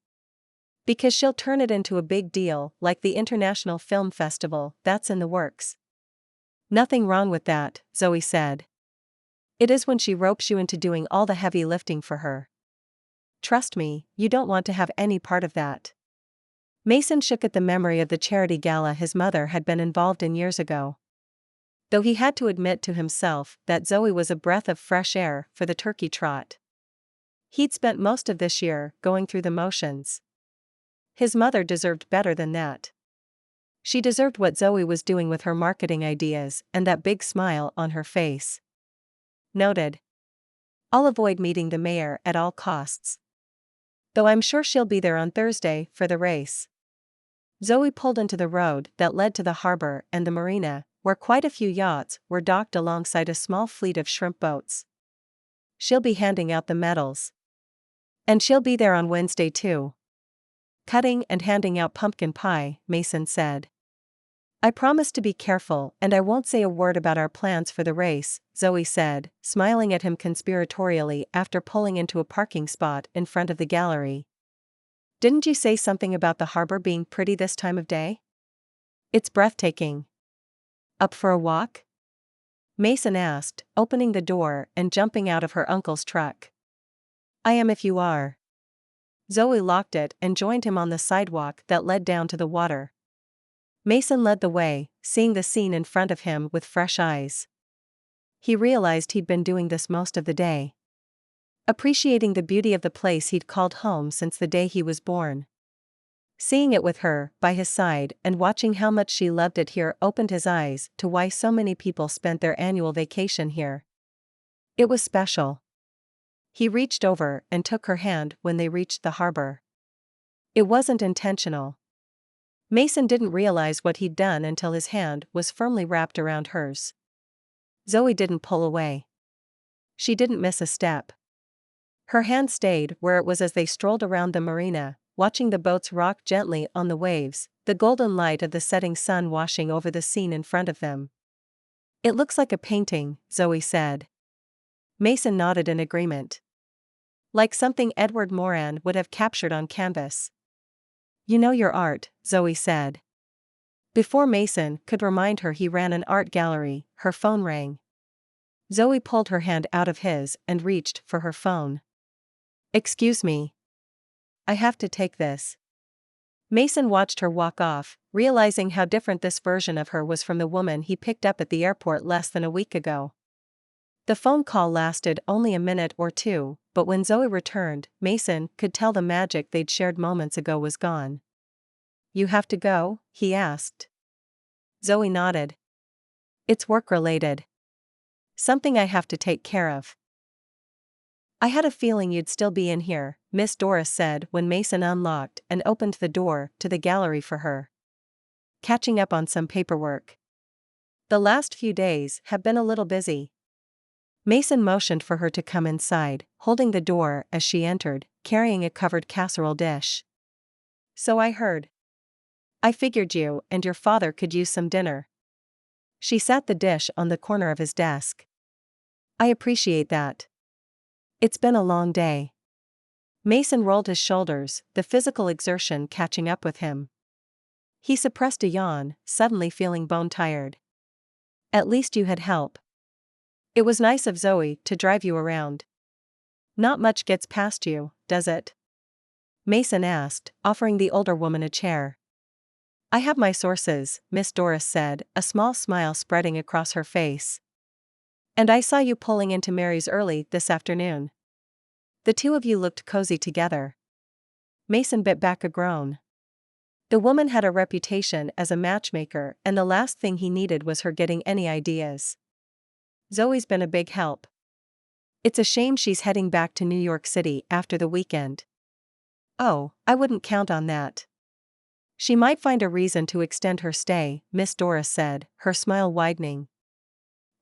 Because she'll turn it into a big deal, like the International Film Festival that's in the works. Nothing wrong with that, Zoe said. It is when she ropes you into doing all the heavy lifting for her. Trust me, you don't want to have any part of that. Mason shook at the memory of the charity gala his mother had been involved in years ago. Though he had to admit to himself that Zoe was a breath of fresh air for the turkey trot. He'd spent most of this year going through the motions. His mother deserved better than that. She deserved what Zoe was doing with her marketing ideas and that big smile on her face. Noted. I'll avoid meeting the mayor at all costs. Though I'm sure she'll be there on Thursday for the race. Zoe pulled into the road that led to the harbor and the marina, where quite a few yachts were docked alongside a small fleet of shrimp boats. She'll be handing out the medals. And she'll be there on Wednesday too. Cutting and handing out pumpkin pie, Mason said. I promise to be careful and I won't say a word about our plans for the race, Zoe said, smiling at him conspiratorially after pulling into a parking spot in front of the gallery. Didn't you say something about the harbor being pretty this time of day? It's breathtaking. Up for a walk? Mason asked, opening the door and jumping out of her uncle's truck. I am if you are. Zoe locked it and joined him on the sidewalk that led down to the water. Mason led the way, seeing the scene in front of him with fresh eyes. He realized he'd been doing this most of the day. Appreciating the beauty of the place he'd called home since the day he was born. Seeing it with her by his side and watching how much she loved it here opened his eyes to why so many people spent their annual vacation here. It was special. He reached over and took her hand when they reached the harbor. It wasn't intentional. Mason didn't realize what he'd done until his hand was firmly wrapped around hers. Zoe didn't pull away. She didn't miss a step. Her hand stayed where it was as they strolled around the marina, watching the boats rock gently on the waves, the golden light of the setting sun washing over the scene in front of them. It looks like a painting, Zoe said. Mason nodded in agreement. Like something Edward Moran would have captured on canvas. You know your art, Zoe said. Before Mason could remind her he ran an art gallery, her phone rang. Zoe pulled her hand out of his and reached for her phone. Excuse me. I have to take this. Mason watched her walk off, realizing how different this version of her was from the woman he picked up at the airport less than a week ago. The phone call lasted only a minute or two, but when Zoe returned, Mason could tell the magic they'd shared moments ago was gone. You have to go? He asked. Zoe nodded. It's work-related. Something I have to take care of. I had a feeling you'd still be in here, Miss Doris said when Mason unlocked and opened the door to the gallery for her. Catching up on some paperwork. The last few days have been a little busy. Mason motioned for her to come inside, holding the door as she entered, carrying a covered casserole dish. So I heard. I figured you and your father could use some dinner. She sat the dish on the corner of his desk. I appreciate that. It's been a long day. Mason rolled his shoulders, the physical exertion catching up with him. He suppressed a yawn, suddenly feeling bone-tired. At least you had help. It was nice of Zoe to drive you around. Not much gets past you, does it? Mason asked, offering the older woman a chair. I have my sources, Miss Doris said, a small smile spreading across her face. And I saw you pulling into Mary's early this afternoon. The two of you looked cozy together. Mason bit back a groan. The woman had a reputation as a matchmaker, and the last thing he needed was her getting any ideas. Zoe's been a big help. It's a shame she's heading back to New York City after the weekend. Oh, I wouldn't count on that. She might find a reason to extend her stay, Miss Doris said, her smile widening.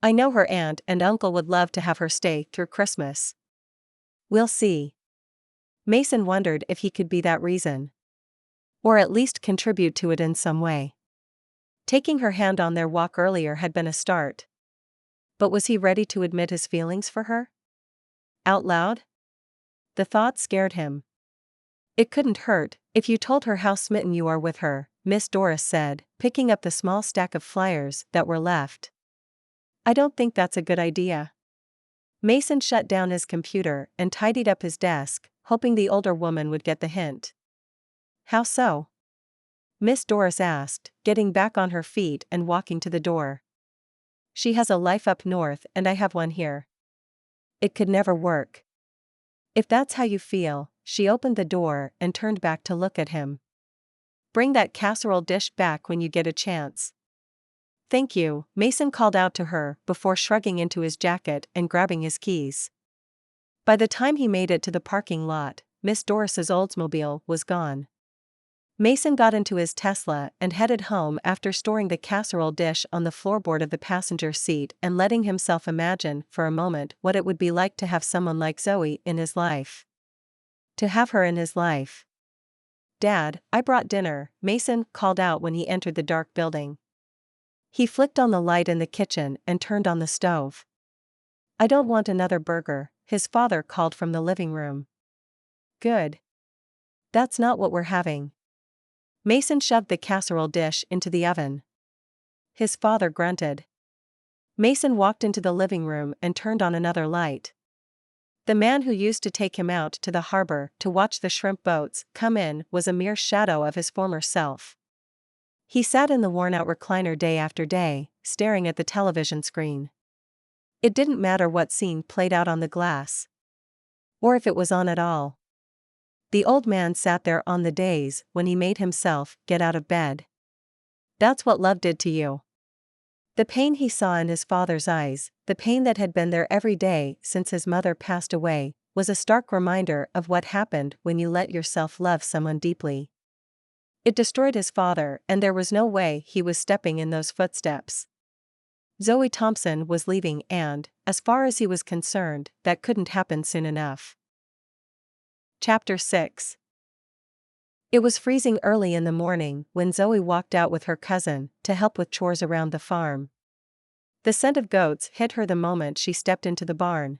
I know her aunt and uncle would love to have her stay through Christmas. We'll see. Mason wondered if he could be that reason. Or at least contribute to it in some way. Taking her hand on their walk earlier had been a start. But was he ready to admit his feelings for her? Out loud? The thought scared him. It couldn't hurt if you told her how smitten you are with her, Miss Doris said, picking up the small stack of flyers that were left. I don't think that's a good idea. Mason shut down his computer and tidied up his desk, hoping the older woman would get the hint. How so? Miss Doris asked, getting back on her feet and walking to the door. She has a life up north and I have one here. It could never work. If that's how you feel, she opened the door and turned back to look at him. Bring that casserole dish back when you get a chance. Thank you, Mason called out to her before shrugging into his jacket and grabbing his keys. By the time he made it to the parking lot, Miss Doris's Oldsmobile was gone. Mason got into his Tesla and headed home after storing the casserole dish on the floorboard of the passenger seat and letting himself imagine for a moment what it would be like to have someone like Zoe in his life. To have her in his life. Dad, I brought dinner, Mason called out when he entered the dark building. He flicked on the light in the kitchen and turned on the stove. I don't want another burger, his father called from the living room. Good. That's not what we're having. Mason shoved the casserole dish into the oven. His father grunted. Mason walked into the living room and turned on another light. The man who used to take him out to the harbor to watch the shrimp boats come in was a mere shadow of his former self. He sat in the worn-out recliner day after day, staring at the television screen. It didn't matter what scene played out on the glass. Or if it was on at all. The old man sat there on the days when he made himself get out of bed. That's what love did to you. The pain he saw in his father's eyes, the pain that had been there every day since his mother passed away, was a stark reminder of what happened when you let yourself love someone deeply. It destroyed his father, and there was no way he was stepping in those footsteps. Zoe Thompson was leaving and, as far as he was concerned, that couldn't happen soon enough. Chapter 6. It was freezing early in the morning when Zoe walked out with her cousin to help with chores around the farm. The scent of goats hit her the moment she stepped into the barn.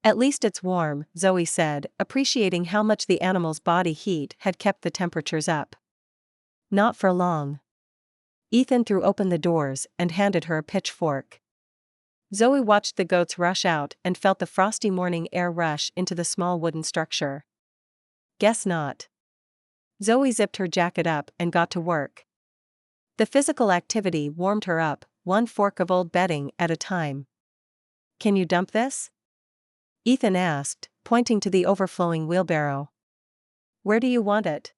At least it's warm, Zoe said, appreciating how much the animal's body heat had kept the temperatures up. Not for long. Ethan threw open the doors and handed her a pitchfork. Zoe watched the goats rush out and felt the frosty morning air rush into the small wooden structure. Guess not. Zoe zipped her jacket up and got to work. The physical activity warmed her up, one fork of old bedding at a time. Can you dump this? Ethan asked, pointing to the overflowing wheelbarrow. Where do you want it?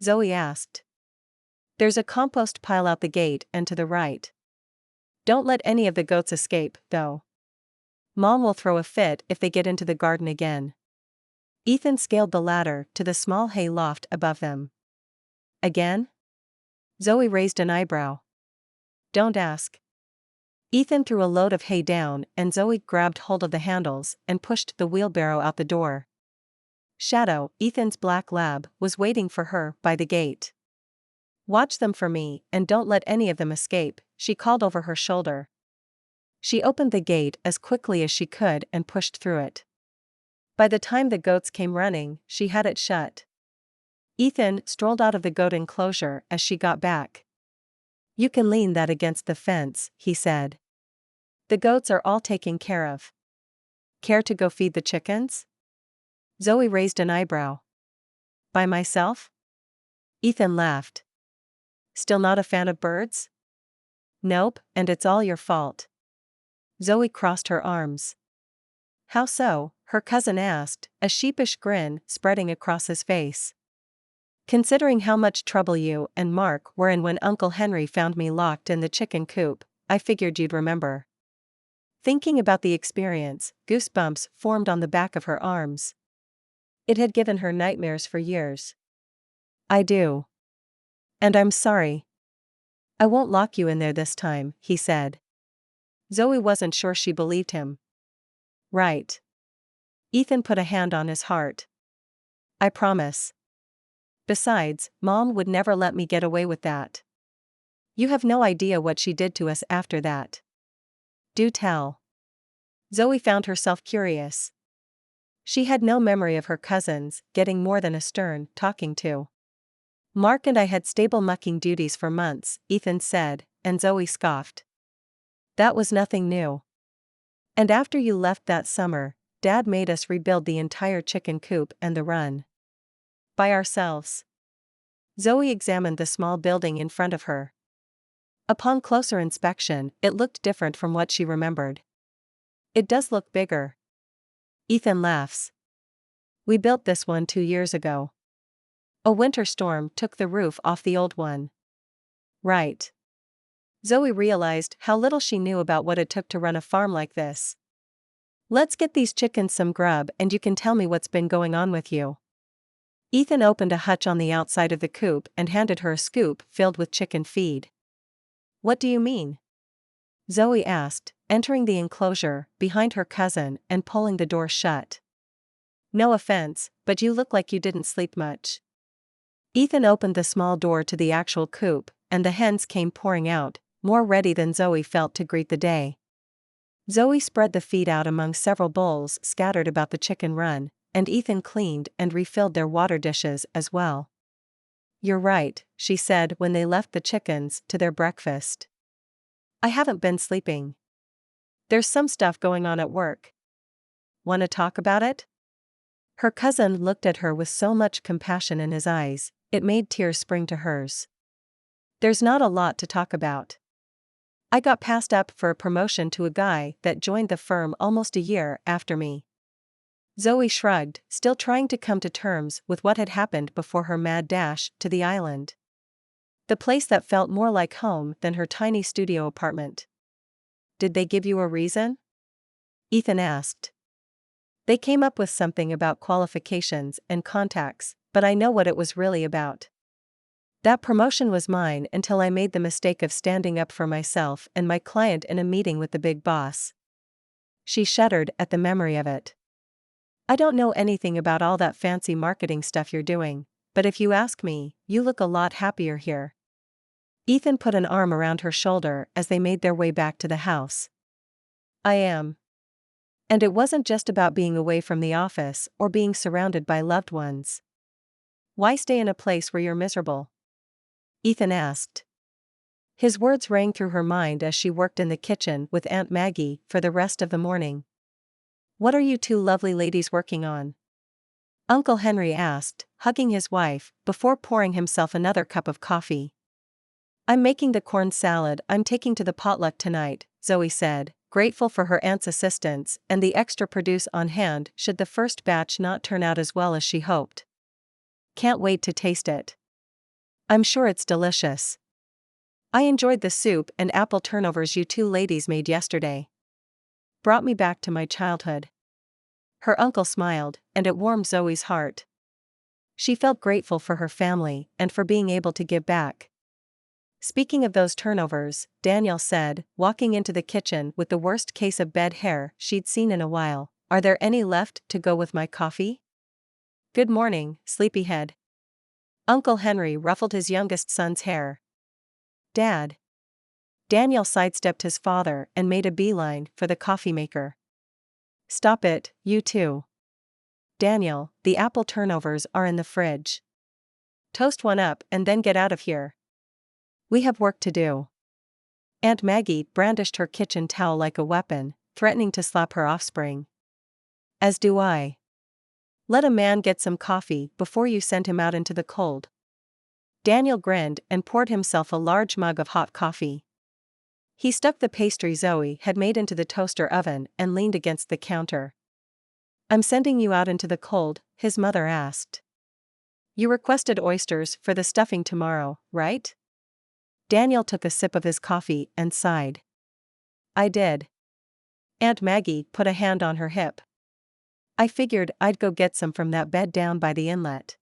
Zoe asked. There's a compost pile out the gate and to the right. Don't let any of the goats escape, though. Mom will throw a fit if they get into the garden again. Ethan scaled the ladder to the small hay loft above them. Again? Zoe raised an eyebrow. Don't ask. Ethan threw a load of hay down and Zoe grabbed hold of the handles and pushed the wheelbarrow out the door. Shadow, Ethan's black lab, was waiting for her by the gate. Watch them for me and don't let any of them escape, she called over her shoulder. She opened the gate as quickly as she could and pushed through it. By the time the goats came running, she had it shut. Ethan strolled out of the goat enclosure as she got back. You can lean that against the fence, he said. The goats are all taken care of. Care to go feed the chickens? Zoe raised an eyebrow. By myself? Ethan laughed. Still not a fan of birds? Nope, and it's all your fault. Zoe crossed her arms. How so? Her cousin asked, a sheepish grin spreading across his face. Considering how much trouble you and Mark were in when Uncle Henry found me locked in the chicken coop, I figured you'd remember. Thinking about the experience, goosebumps formed on the back of her arms. It had given her nightmares for years. I do. And I'm sorry. I won't lock you in there this time, he said. Zoe wasn't sure she believed him. Right. Ethan put a hand on his heart. I promise. Besides, Mom would never let me get away with that. You have no idea what she did to us after that. Do tell. Zoe found herself curious. She had no memory of her cousins getting more than a stern talking to. Mark and I had stable mucking duties for months, Ethan said, and Zoe scoffed. That was nothing new. And after you left that summer, Dad made us rebuild the entire chicken coop and the run. By ourselves. Zoe examined the small building in front of her. Upon closer inspection, it looked different from what she remembered. It does look bigger. Ethan laughs. We built this one 2 years ago. A winter storm took the roof off the old one. Right. Zoe realized how little she knew about what it took to run a farm like this. Let's get these chickens some grub and you can tell me what's been going on with you. Ethan opened a hutch on the outside of the coop and handed her a scoop filled with chicken feed. What do you mean? Zoe asked, entering the enclosure behind her cousin and pulling the door shut. No offense, but you look like you didn't sleep much. Ethan opened the small door to the actual coop, and the hens came pouring out, more ready than Zoe felt to greet the day. Zoe spread the feed out among several bowls scattered about the chicken run, and Ethan cleaned and refilled their water dishes as well. You're right, she said when they left the chickens to their breakfast. I haven't been sleeping. There's some stuff going on at work. Want to talk about it? Her cousin looked at her with so much compassion in his eyes, it made tears spring to hers. There's not a lot to talk about. I got passed up for a promotion to a guy that joined the firm almost a year after me. Zoe shrugged, still trying to come to terms with what had happened before her mad dash to the island. The place that felt more like home than her tiny studio apartment. Did they give you a reason? Ethan asked. They came up with something about qualifications and contacts, but I know what it was really about. That promotion was mine until I made the mistake of standing up for myself and my client in a meeting with the big boss. She shuddered at the memory of it. I don't know anything about all that fancy marketing stuff you're doing, but if you ask me, you look a lot happier here. Ethan put an arm around her shoulder as they made their way back to the house. I am. And it wasn't just about being away from the office or being surrounded by loved ones. Why stay in a place where you're miserable? Ethan asked. His words rang through her mind as she worked in the kitchen with Aunt Maggie for the rest of the morning. What are you two lovely ladies working on? Uncle Henry asked, hugging his wife, before pouring himself another cup of coffee. I'm making the corn salad I'm taking to the potluck tonight, Zoe said, grateful for her aunt's assistance and the extra produce on hand should the first batch not turn out as well as she hoped. Can't wait to taste it. I'm sure it's delicious. I enjoyed the soup and apple turnovers you two ladies made yesterday. Brought me back to my childhood. Her uncle smiled, and it warmed Zoe's heart. She felt grateful for her family and for being able to give back. Speaking of those turnovers, Daniel said, walking into the kitchen with the worst case of bed hair she'd seen in a while, are there any left to go with my coffee? Good morning, sleepyhead. Uncle Henry ruffled his youngest son's hair. Dad. Daniel sidestepped his father and made a beeline for the coffee maker. Stop it, you two. Daniel, the apple turnovers are in the fridge. Toast one up and then get out of here. We have work to do. Aunt Maggie brandished her kitchen towel like a weapon, threatening to slap her offspring. As do I. Let a man get some coffee before you send him out into the cold. Daniel grinned and poured himself a large mug of hot coffee. He stuck the pastry Zoe had made into the toaster oven and leaned against the counter. I'm sending you out into the cold, his mother asked. You requested oysters for the stuffing tomorrow, right? Daniel took a sip of his coffee and sighed. I did. Aunt Maggie put a hand on her hip. I figured I'd go get some from that bed down by the inlet.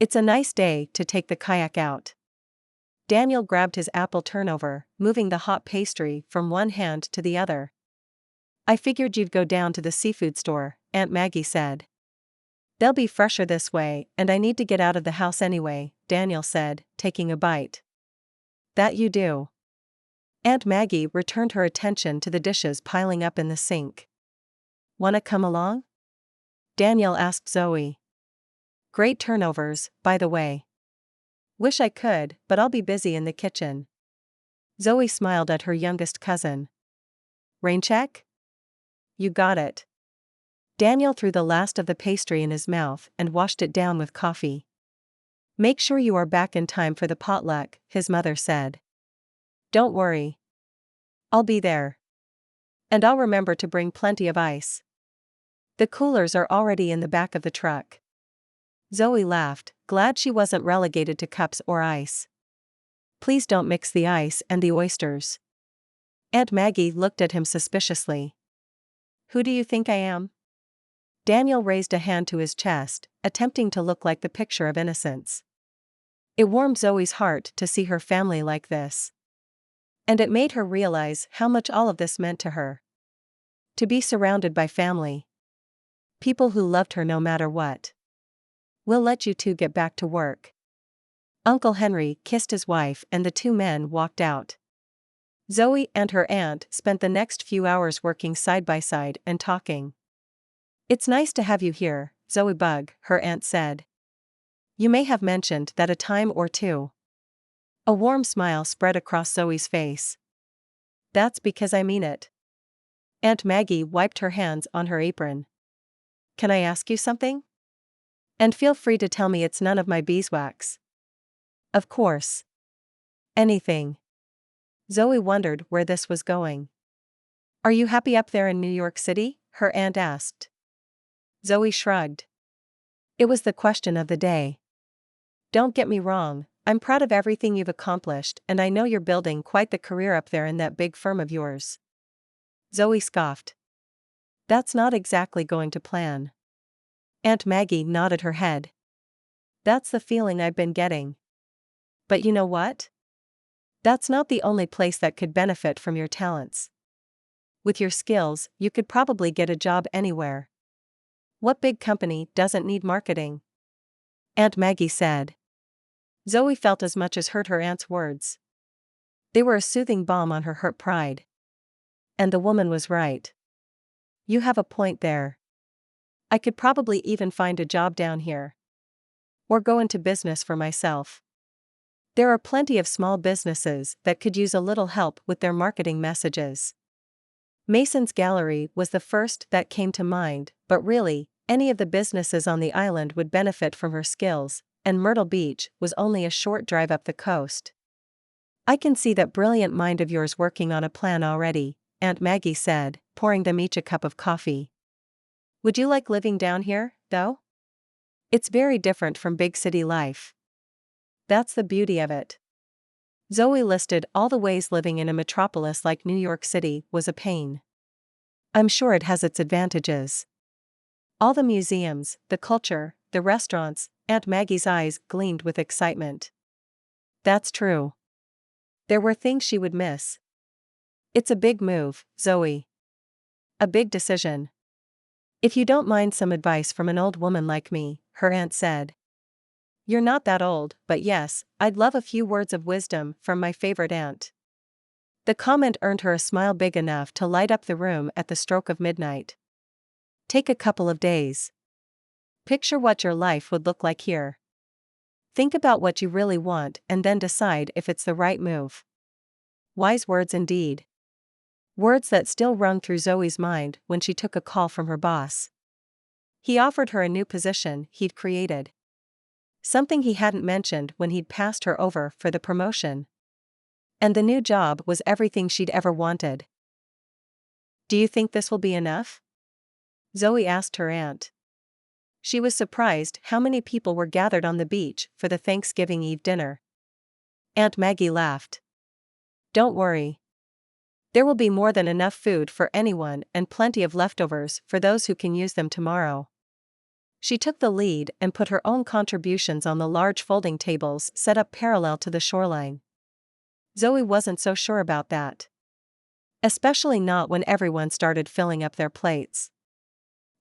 It's a nice day to take the kayak out. Daniel grabbed his apple turnover, moving the hot pastry from one hand to the other. I figured you'd go down to the seafood store, Aunt Maggie said. They'll be fresher this way, and I need to get out of the house anyway, Daniel said, taking a bite. That you do. Aunt Maggie returned her attention to the dishes piling up in the sink. Wanna come along? Daniel asked Zoe. Great turnovers, by the way. Wish I could, but I'll be busy in the kitchen. Zoe smiled at her youngest cousin. Rain check? You got it. Daniel threw the last of the pastry in his mouth and washed it down with coffee. Make sure you are back in time for the potluck, his mother said. Don't worry. I'll be there. And I'll remember to bring plenty of ice. The coolers are already in the back of the truck. Zoe laughed, glad she wasn't relegated to cups or ice. Please don't mix the ice and the oysters. Aunt Maggie looked at him suspiciously. Who do you think I am? Daniel raised a hand to his chest, attempting to look like the picture of innocence. It warmed Zoe's heart to see her family like this. And it made her realize how much all of this meant to her. To be surrounded by family. People who loved her no matter what. We'll let you two get back to work. Uncle Henry kissed his wife and the two men walked out. Zoe and her aunt spent the next few hours working side by side and talking. It's nice to have you here, Zoe Bug, her aunt said. You may have mentioned that a time or two. A warm smile spread across Zoe's face. That's because I mean it. Aunt Maggie wiped her hands on her apron. Can I ask you something? And feel free to tell me it's none of my beeswax. Of course. Anything. Zoe wondered where this was going. Are you happy up there in New York City? Her aunt asked. Zoe shrugged. It was the question of the day. Don't get me wrong, I'm proud of everything you've accomplished and I know you're building quite the career up there in that big firm of yours. Zoe scoffed. That's not exactly going to plan. Aunt Maggie nodded her head. That's the feeling I've been getting. But you know what? That's not the only place that could benefit from your talents. With your skills, you could probably get a job anywhere. What big company doesn't need marketing? Aunt Maggie said. Zoe felt as much as hurt her aunt's words. They were a soothing balm on her hurt pride. And the woman was right. You have a point there. I could probably even find a job down here. Or go into business for myself. There are plenty of small businesses that could use a little help with their marketing messages. Mason's Gallery was the first that came to mind, but really, any of the businesses on the island would benefit from her skills, and Myrtle Beach was only a short drive up the coast. I can see that brilliant mind of yours working on a plan already, Aunt Maggie said, pouring them each a cup of coffee. Would you like living down here, though? It's very different from big city life. That's the beauty of it. Zoe listed all the ways living in a metropolis like New York City was a pain. I'm sure it has its advantages. All the museums, the culture, the restaurants, Aunt Maggie's eyes gleamed with excitement. That's true. There were things she would miss. It's a big move, Zoe. A big decision. If you don't mind some advice from an old woman like me, her aunt said. You're not that old, but yes, I'd love a few words of wisdom from my favorite aunt. The comment earned her a smile big enough to light up the room at the stroke of midnight. Take a couple of days. Picture what your life would look like here. Think about what you really want and then decide if it's the right move. Wise words indeed. Words that still rung through Zoe's mind when she took a call from her boss. He offered her a new position he'd created. Something he hadn't mentioned when he'd passed her over for the promotion. And the new job was everything she'd ever wanted. Do you think this will be enough? Zoe asked her aunt. She was surprised how many people were gathered on the beach for the Thanksgiving Eve dinner. Aunt Maggie laughed. Don't worry. There will be more than enough food for anyone and plenty of leftovers for those who can use them tomorrow. She took the lead and put her own contributions on the large folding tables set up parallel to the shoreline. Zoe wasn't so sure about that. Especially not when everyone started filling up their plates.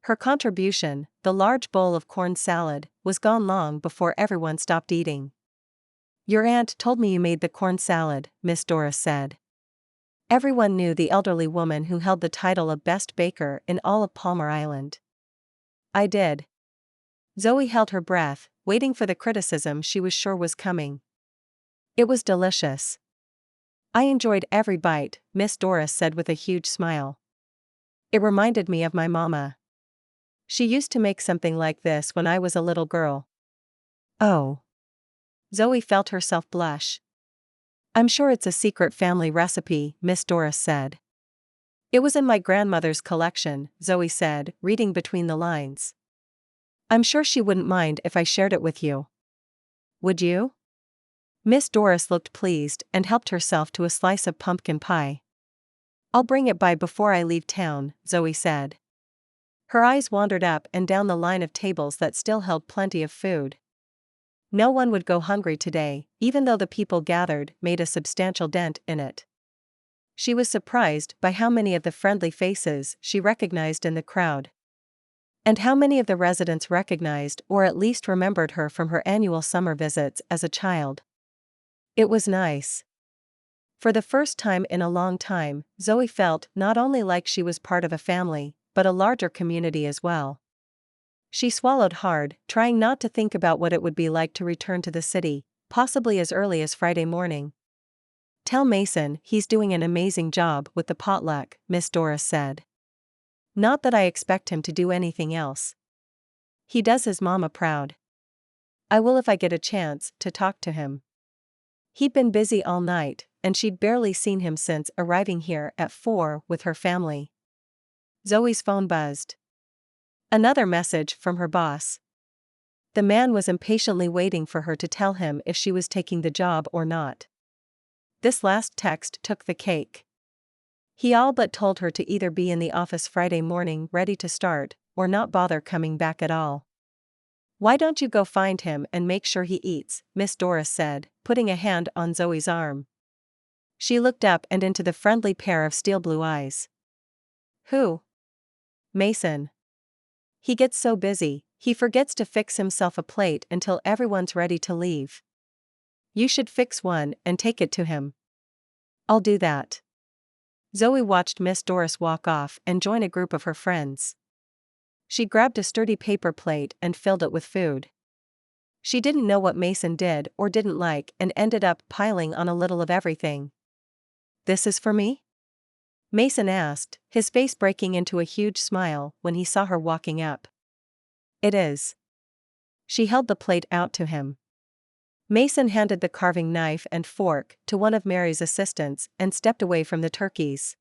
Her contribution, the large bowl of corn salad, was gone long before everyone stopped eating. Your aunt told me you made the corn salad, Miss Doris said. Everyone knew the elderly woman who held the title of best baker in all of Palmar Island. I did. Zoe held her breath, waiting for the criticism she was sure was coming. It was delicious. I enjoyed every bite, Miss Doris said with a huge smile. It reminded me of my mama. She used to make something like this when I was a little girl. Oh. Zoe felt herself blush. I'm sure it's a secret family recipe, Miss Doris said. It was in my grandmother's collection, Zoe said, reading between the lines. I'm sure she wouldn't mind if I shared it with you. Would you? Miss Doris looked pleased and helped herself to a slice of pumpkin pie. I'll bring it by before I leave town, Zoe said. Her eyes wandered up and down the line of tables that still held plenty of food. No one would go hungry today, even though the people gathered made a substantial dent in it. She was surprised by how many of the friendly faces she recognized in the crowd. And how many of the residents recognized or at least remembered her from her annual summer visits as a child. It was nice. For the first time in a long time, Zoe felt not only like she was part of a family, but a larger community as well. She swallowed hard, trying not to think about what it would be like to return to the city, possibly as early as Friday morning. Tell Mason he's doing an amazing job with the potluck, Miss Doris said. Not that I expect him to do anything else. He does his mama proud. I will if I get a chance to talk to him. He'd been busy all night, and she'd barely seen him since arriving here at 4 with her family. Zoe's phone buzzed. Another message from her boss. The man was impatiently waiting for her to tell him if she was taking the job or not. This last text took the cake. He all but told her to either be in the office Friday morning ready to start, or not bother coming back at all. Why don't you go find him and make sure he eats, Miss Doris said, putting a hand on Zoe's arm. She looked up and into the friendly pair of steel blue eyes. Who? Mason. He gets so busy, he forgets to fix himself a plate until everyone's ready to leave. You should fix one and take it to him. I'll do that. Zoe watched Miss Doris walk off and join a group of her friends. She grabbed a sturdy paper plate and filled it with food. She didn't know what Mason did or didn't like and ended up piling on a little of everything. This is for me? Mason asked, his face breaking into a huge smile when he saw her walking up. It is. She held the plate out to him. Mason handed the carving knife and fork to one of Mary's assistants and stepped away from the turkeys.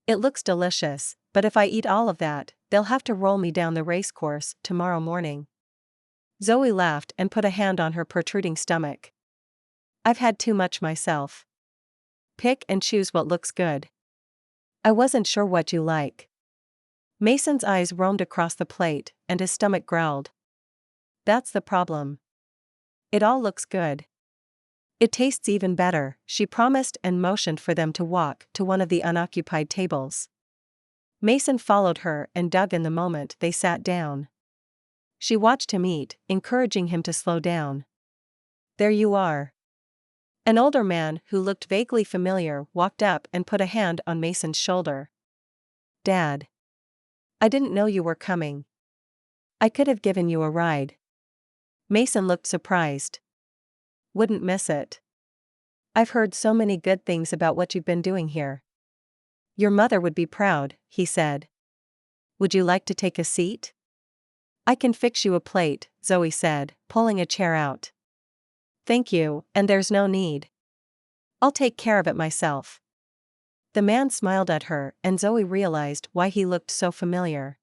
It looks delicious, but if I eat all of that, they'll have to roll me down the race course tomorrow morning. Zoe laughed and put a hand on her protruding stomach. I've had too much myself. Pick and choose what looks good. I wasn't sure what you like. Mason's eyes roamed across the plate, and his stomach growled. That's the problem. It all looks good. It tastes even better, she promised and motioned for them to walk to one of the unoccupied tables. Mason followed her and dug in the moment they sat down. She watched him eat, encouraging him to slow down. There you are. An older man who looked vaguely familiar walked up and put a hand on Mason's shoulder. Dad. I didn't know you were coming. I could have given you a ride. Mason looked surprised. Wouldn't miss it. I've heard so many good things about what you've been doing here. Your mother would be proud, he said. Would you like to take a seat? I can fix you a plate, Zoe said, pulling a chair out. Thank you, and there's no need. I'll take care of it myself. The man smiled at her, and Zoe realized why he looked so familiar.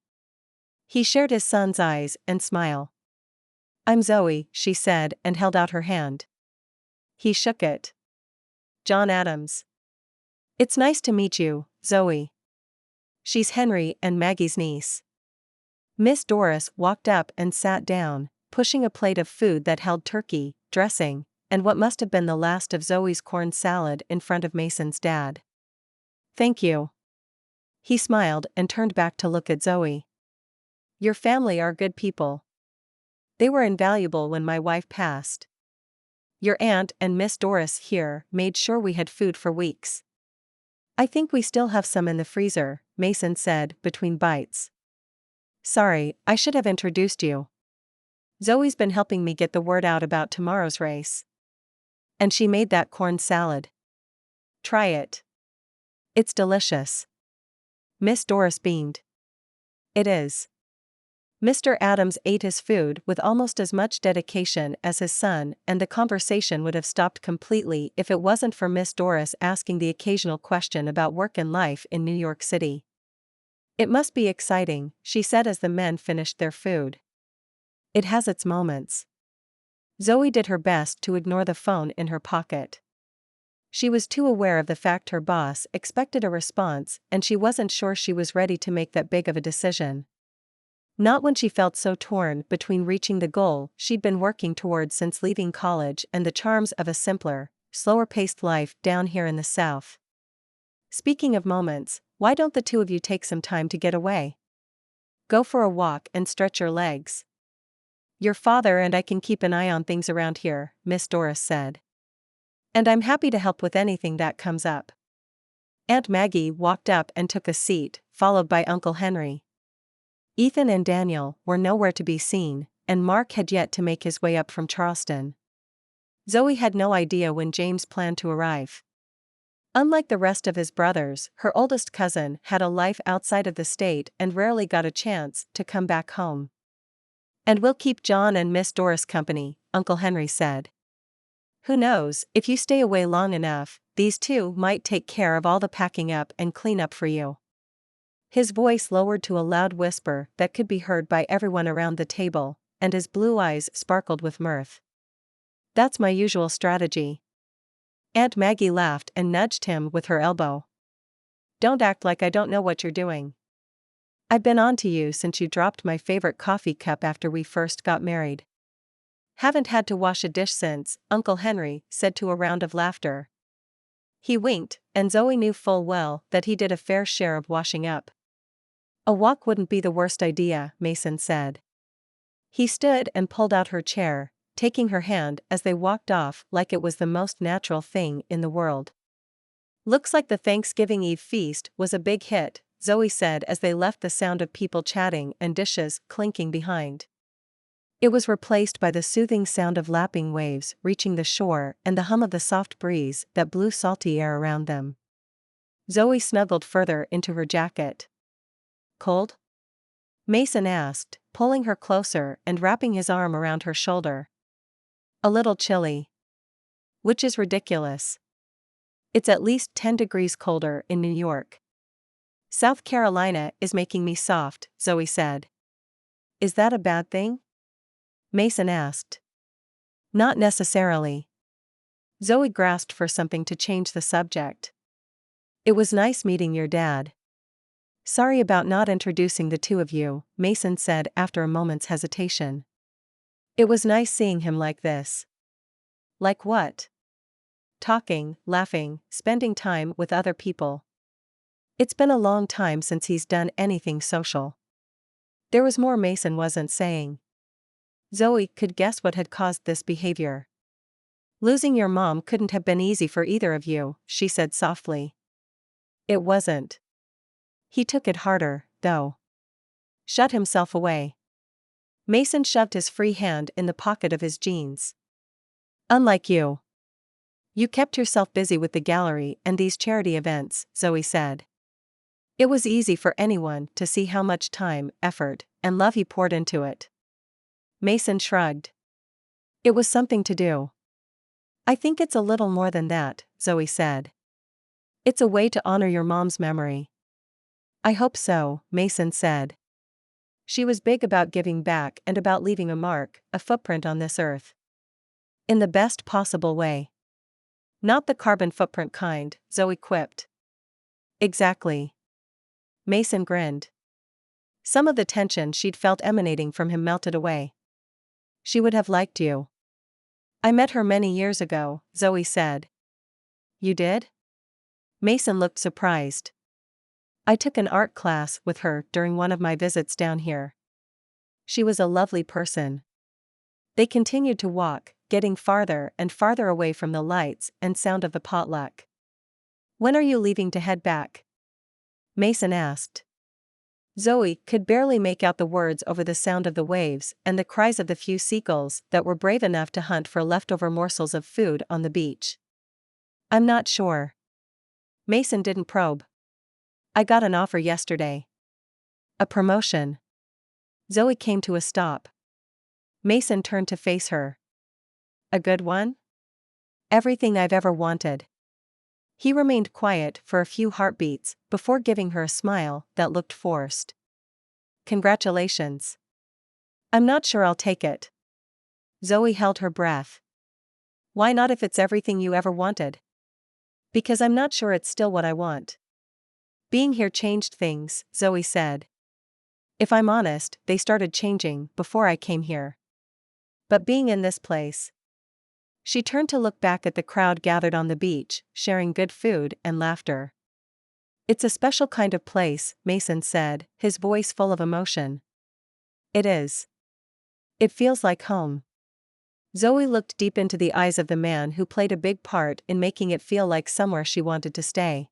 He shared his son's eyes and smile. I'm Zoe, she said and held out her hand. He shook it. John Adams. It's nice to meet you, Zoe. She's Henry and Maggie's niece. Miss Doris walked up and sat down, pushing a plate of food that held turkey, dressing, and what must have been the last of Zoe's corn salad in front of Mason's dad. Thank you. He smiled and turned back to look at Zoe. Your family are good people. They were invaluable when my wife passed. Your aunt and Miss Doris here made sure we had food for weeks. I think we still have some in the freezer, Mason said between bites. Sorry, I should have introduced you. Zoe's been helping me get the word out about tomorrow's race. And she made that corn salad. Try it. It's delicious. Miss Doris beamed. It is. Mr. Adams ate his food with almost as much dedication as his son, and the conversation would have stopped completely if it wasn't for Miss Doris asking the occasional question about work and life in New York City. It must be exciting, she said as the men finished their food. It has its moments. Zoe did her best to ignore the phone in her pocket. She was too aware of the fact her boss expected a response, and she wasn't sure she was ready to make that big of a decision. Not when she felt so torn between reaching the goal she'd been working towards since leaving college and the charms of a simpler, slower-paced life down here in the South. Speaking of moments, why don't the two of you take some time to get away? Go for a walk and stretch your legs. Your father and I can keep an eye on things around here, Miss Doris said. And I'm happy to help with anything that comes up. Aunt Maggie walked up and took a seat, followed by Uncle Henry. Ethan and Daniel were nowhere to be seen, and Mark had yet to make his way up from Charleston. Zoe had no idea when James planned to arrive. Unlike the rest of his brothers, her oldest cousin had a life outside of the state and rarely got a chance to come back home. And we'll keep John and Miss Doris company, Uncle Henry said. Who knows, if you stay away long enough, these two might take care of all the packing up and clean up for you. His voice lowered to a loud whisper that could be heard by everyone around the table, and his blue eyes sparkled with mirth. That's my usual strategy. Aunt Maggie laughed and nudged him with her elbow. Don't act like I don't know what you're doing. I've been on to you since you dropped my favorite coffee cup after we first got married. Haven't had to wash a dish since, Uncle Henry said to a round of laughter. He winked, and Zoe knew full well that he did a fair share of washing up. A walk wouldn't be the worst idea, Mason said. He stood and pulled out her chair, taking her hand as they walked off like it was the most natural thing in the world. Looks like the Thanksgiving Eve feast was a big hit, Zoe said as they left the sound of people chatting and dishes clinking behind. It was replaced by the soothing sound of lapping waves reaching the shore and the hum of the soft breeze that blew salty air around them. Zoe snuggled further into her jacket. Cold? Mason asked, pulling her closer and wrapping his arm around her shoulder. A little chilly. Which is ridiculous. It's at least 10 degrees colder in New York. South Carolina is making me soft, Zoe said. Is that a bad thing? Mason asked. Not necessarily. Zoe grasped for something to change the subject. It was nice meeting your dad. Sorry about not introducing the two of you, Mason said after a moment's hesitation. It was nice seeing him like this. Like what? Talking, laughing, spending time with other people. It's been a long time since he's done anything social. There was more Mason wasn't saying. Zoe could guess what had caused this behavior. Losing your mom couldn't have been easy for either of you, she said softly. It wasn't. He took it harder, though. Shut himself away. Mason shoved his free hand in the pocket of his jeans. Unlike you. You kept yourself busy with the gallery and these charity events, Zoe said. It was easy for anyone to see how much time, effort, and love he poured into it. Mason shrugged. It was something to do. I think it's a little more than that, Zoe said. It's a way to honor your mom's memory. I hope so, Mason said. She was big about giving back and about leaving a mark, a footprint on this earth. In the best possible way. Not the carbon footprint kind, Zoe quipped. Exactly. Mason grinned. Some of the tension she'd felt emanating from him melted away. She would have liked you. I met her many years ago, Zoe said. You did? Mason looked surprised. I took an art class with her during one of my visits down here. She was a lovely person. They continued to walk, getting farther and farther away from the lights and sound of the potluck. When are you leaving to head back? Mason asked. Zoe could barely make out the words over the sound of the waves and the cries of the few seagulls that were brave enough to hunt for leftover morsels of food on the beach. I'm not sure. Mason didn't probe. I got an offer yesterday. A promotion. Zoe came to a stop. Mason turned to face her. A good one? Everything I've ever wanted. He remained quiet for a few heartbeats before giving her a smile that looked forced. Congratulations. I'm not sure I'll take it. Zoe held her breath. Why not if it's everything you ever wanted? Because I'm not sure it's still what I want. Being here changed things, Zoe said. If I'm honest, they started changing before I came here. But being in this place. She turned to look back at the crowd gathered on the beach, sharing good food and laughter. It's a special kind of place, Mason said, his voice full of emotion. It is. It feels like home. Zoe looked deep into the eyes of the man who played a big part in making it feel like somewhere she wanted to stay.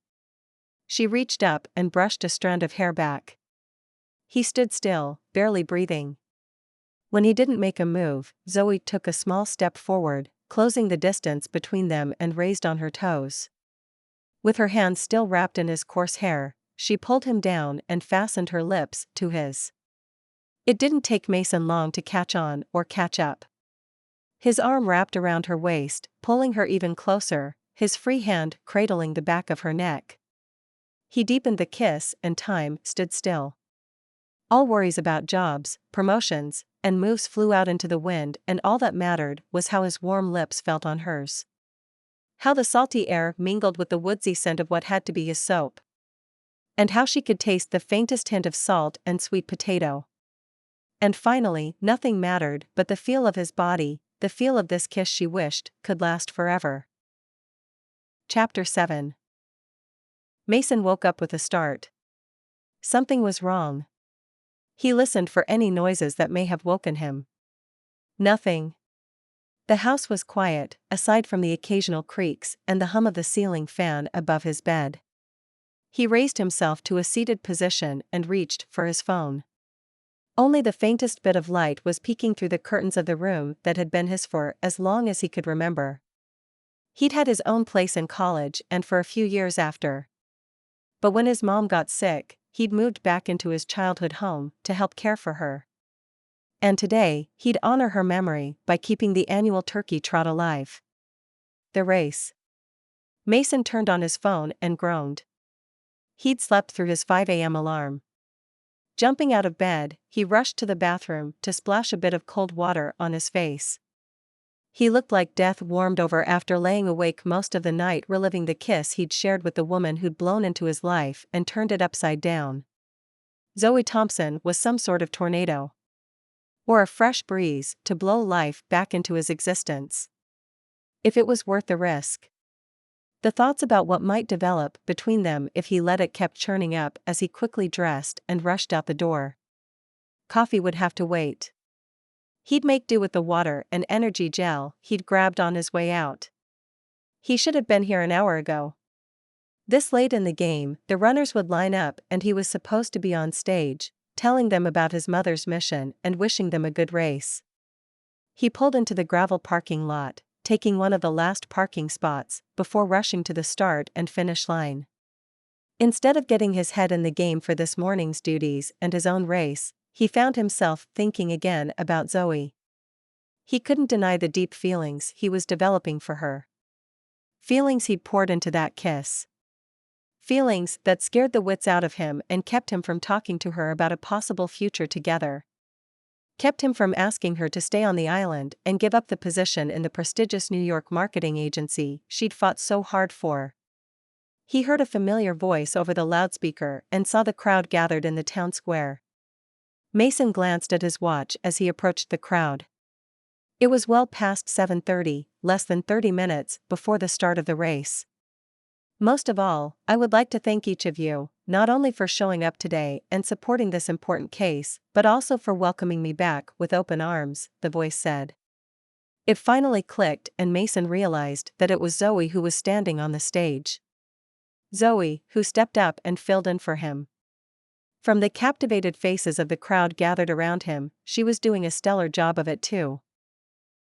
She reached up and brushed a strand of hair back. He stood still, barely breathing. When he didn't make a move, Zoe took a small step forward, closing the distance between them and raised on her toes. With her hands still wrapped in his coarse hair, she pulled him down and fastened her lips to his. It didn't take Mason long to catch on or catch up. His arm wrapped around her waist, pulling her even closer, his free hand cradling the back of her neck. He deepened the kiss and time stood still. All worries about jobs, promotions, and moves flew out into the wind, and all that mattered was how his warm lips felt on hers. How the salty air mingled with the woodsy scent of what had to be his soap. And how she could taste the faintest hint of salt and sweet potato. And finally, nothing mattered but the feel of his body, the feel of this kiss she wished could last forever. Chapter 7. Mason woke up with a start. Something was wrong. He listened for any noises that may have woken him. Nothing. The house was quiet, aside from the occasional creaks and the hum of the ceiling fan above his bed. He raised himself to a seated position and reached for his phone. Only the faintest bit of light was peeking through the curtains of the room that had been his for as long as he could remember. He'd had his own place in college and for a few years after. But when his mom got sick, he'd moved back into his childhood home to help care for her. And today, he'd honor her memory by keeping the annual turkey trot alive. The race. Mason turned on his phone and groaned. He'd slept through his 5 a.m. alarm. Jumping out of bed, he rushed to the bathroom to splash a bit of cold water on his face. He looked like death warmed over after laying awake most of the night reliving the kiss he'd shared with the woman who'd blown into his life and turned it upside down. Zoe Thompson was some sort of tornado. Or a fresh breeze to blow life back into his existence. If it was worth the risk. The thoughts about what might develop between them if he let it kept churning up as he quickly dressed and rushed out the door. Coffee would have to wait. He'd make do with the water and energy gel he'd grabbed on his way out. He should have been here an hour ago. This late in the game, the runners would line up and he was supposed to be on stage, telling them about his mother's mission and wishing them a good race. He pulled into the gravel parking lot, taking one of the last parking spots before rushing to the start and finish line. Instead of getting his head in the game for this morning's duties and his own race, he found himself thinking again about Zoe. He couldn't deny the deep feelings he was developing for her. Feelings he'd poured into that kiss. Feelings that scared the wits out of him and kept him from talking to her about a possible future together. Kept him from asking her to stay on the island and give up the position in the prestigious New York marketing agency she'd fought so hard for. He heard a familiar voice over the loudspeaker and saw the crowd gathered in the town square. Mason glanced at his watch as he approached the crowd. It was well past 7:30, less than 30 minutes before the start of the race. Most of all, I would like to thank each of you, not only for showing up today and supporting this important case, but also for welcoming me back with open arms, the voice said. It finally clicked and Mason realized that it was Zoe who was standing on the stage. Zoe, who stepped up and filled in for him. From the captivated faces of the crowd gathered around him, she was doing a stellar job of it too.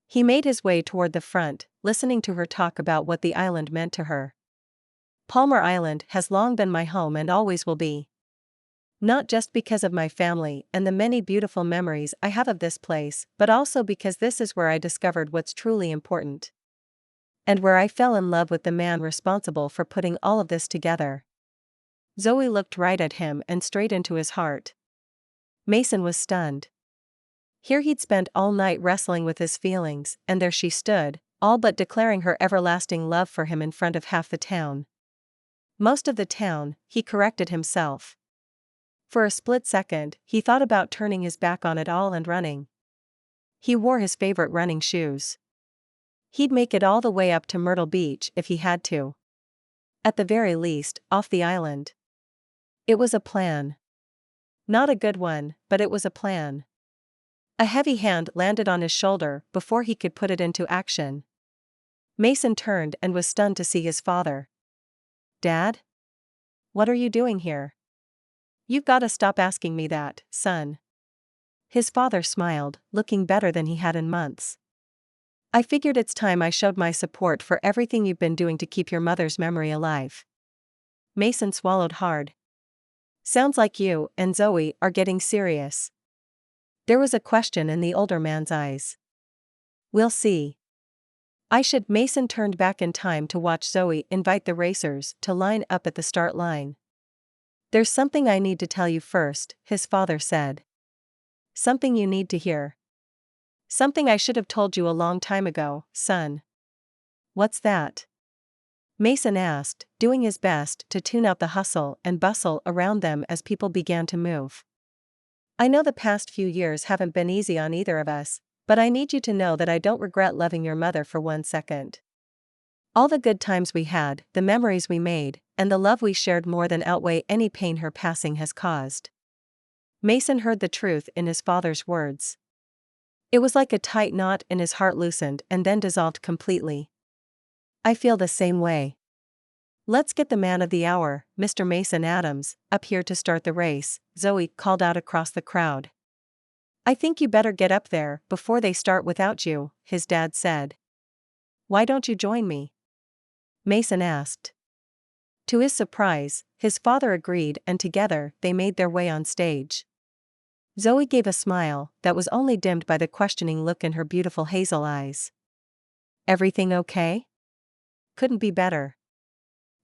He made his way toward the front, listening to her talk about what the island meant to her. Palmar Island has long been my home and always will be. Not just because of my family and the many beautiful memories I have of this place, but also because this is where I discovered what's truly important. And where I fell in love with the man responsible for putting all of this together. Zoe looked right at him and straight into his heart. Mason was stunned. Here he'd spent all night wrestling with his feelings, and there she stood, all but declaring her everlasting love for him in front of half the town. Most of the town, he corrected himself. For a split second, he thought about turning his back on it all and running. He wore his favorite running shoes. He'd make it all the way up to Myrtle Beach if he had to. At the very least, off the island. It was a plan. Not a good one, but it was a plan. A heavy hand landed on his shoulder before he could put it into action. Mason turned and was stunned to see his father. "Dad? What are you doing here? You've got to stop asking me that, son." His father smiled, looking better than he had in months. "I figured it's time I showed my support for everything you've been doing to keep your mother's memory alive." Mason swallowed hard. "Sounds like you and Zoe are getting serious." There was a question in the older man's eyes. "We'll see." Mason turned back in time to watch Zoe invite the racers to line up at the start line. "There's something I need to tell you first," his father said. "Something you need to hear. Something I should have told you a long time ago, son." "What's that?" Mason asked, doing his best to tune out the hustle and bustle around them as people began to move. "I know the past few years haven't been easy on either of us, but I need you to know that I don't regret loving your mother for 1 second. All the good times we had, the memories we made, and the love we shared more than outweigh any pain her passing has caused." Mason heard the truth in his father's words. It was like a tight knot in his heart loosened and then dissolved completely. "I feel the same way. Let's get the man of the hour, Mr. Mason Adams, up here to start the race," Zoe called out across the crowd. "I think you better get up there before they start without you," his dad said. "Why don't you join me?" Mason asked. To his surprise, his father agreed and together they made their way on stage. Zoe gave a smile that was only dimmed by the questioning look in her beautiful hazel eyes. "Everything okay?" "Couldn't be better.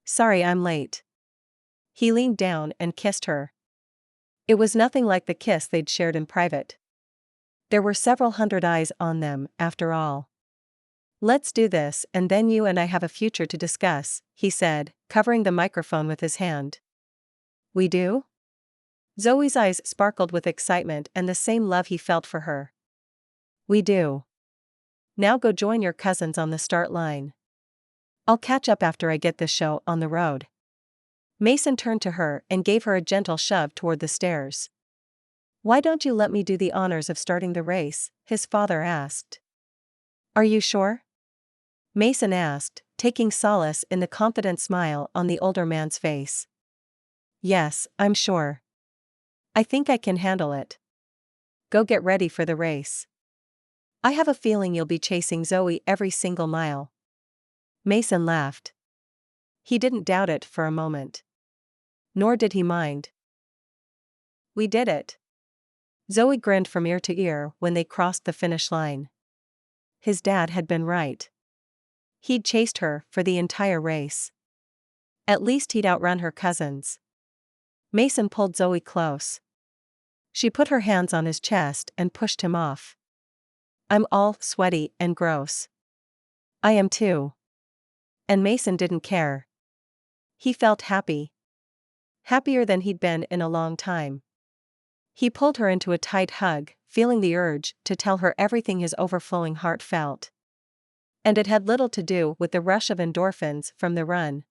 Sorry I'm late." He leaned down and kissed her. It was nothing like the kiss they'd shared in private. There were several hundred eyes on them, after all. "Let's do this and then you and I have a future to discuss," he said, covering the microphone with his hand. "We do?" Zoe's eyes sparkled with excitement and the same love he felt for her. "We do. Now go join your cousins on the start line. I'll catch up after I get this show on the road." Mason turned to her and gave her a gentle shove toward the stairs. "Why don't you let me do the honors of starting the race?" his father asked. "Are you sure?" Mason asked, taking solace in the confident smile on the older man's face. "Yes, I'm sure. I think I can handle it. Go get ready for the race. I have a feeling you'll be chasing Zoe every single mile." Mason laughed. He didn't doubt it for a moment. Nor did he mind. "We did it." Zoe grinned from ear to ear when they crossed the finish line. His dad had been right. He'd chased her for the entire race. At least he'd outrun her cousins. Mason pulled Zoe close. She put her hands on his chest and pushed him off. "I'm all sweaty and gross." "I am too." And Mason didn't care. He felt happy. Happier than he'd been in a long time. He pulled her into a tight hug, feeling the urge to tell her everything his overflowing heart felt. And it had little to do with the rush of endorphins from the run.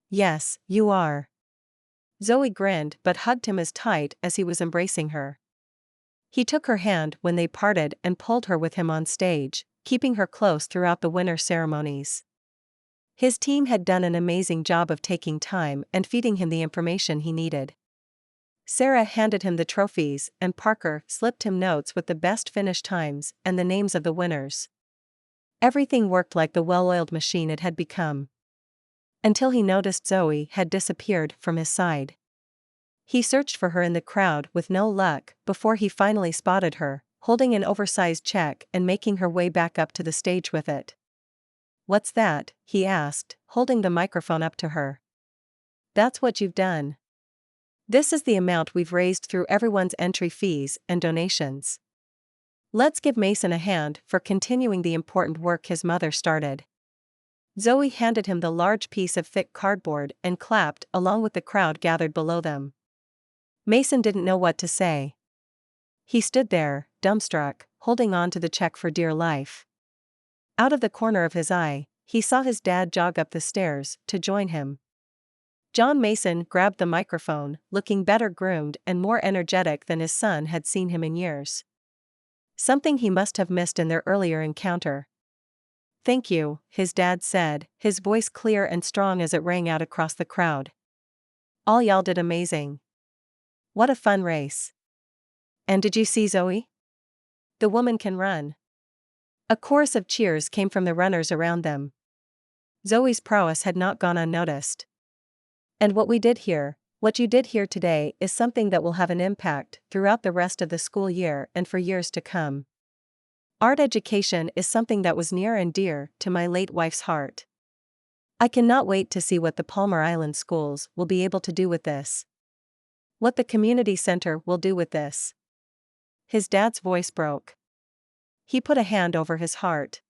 "Yes, you are." Zoe grinned but hugged him as tight as he was embracing her. He took her hand when they parted and pulled her with him on stage, keeping her close throughout the winter ceremonies. His team had done an amazing job of taking time and feeding him the information he needed. Sarah handed him the trophies and Parker slipped him notes with the best finish times and the names of the winners. Everything worked like the well-oiled machine it had become. Until he noticed Zoe had disappeared from his side. He searched for her in the crowd with no luck before he finally spotted her, holding an oversized check and making her way back up to the stage with it. "What's that?" he asked, holding the microphone up to her. "That's what you've done. This is the amount we've raised through everyone's entry fees and donations. Let's give Mason a hand for continuing the important work his mother started." Zoe handed him the large piece of thick cardboard and clapped along with the crowd gathered below them. Mason didn't know what to say. He stood there, dumbstruck, holding on to the check for dear life. Out of the corner of his eye, he saw his dad jog up the stairs to join him. John Mason grabbed the microphone, looking better groomed and more energetic than his son had seen him in years. Something he must have missed in their earlier encounter. "Thank you," his dad said, his voice clear and strong as it rang out across the crowd. "All y'all did amazing. What a fun race. And did you see Zoe? The woman can run." A chorus of cheers came from the runners around them. Zoe's prowess had not gone unnoticed. "And what you did here today is something that will have an impact throughout the rest of the school year and for years to come. Art education is something that was near and dear to my late wife's heart. I cannot wait to see what the Palmar Island schools will be able to do with this. What the community center will do with this." His dad's voice broke. He put a hand over his heart.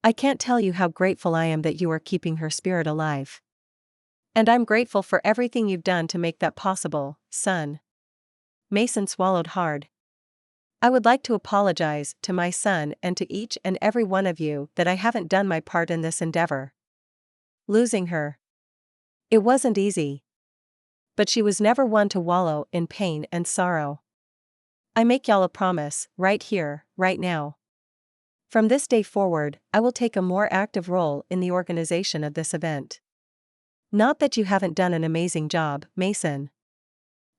"I can't tell you how grateful I am that you are keeping her spirit alive. And I'm grateful for everything you've done to make that possible, son." Mason swallowed hard. "I would like to apologize to my son and to each and every one of you that I haven't done my part in this endeavor. Losing her. It wasn't easy. But she was never one to wallow in pain and sorrow. I make y'all a promise, right here, right now. From this day forward, I will take a more active role in the organization of this event. Not that you haven't done an amazing job, Mason."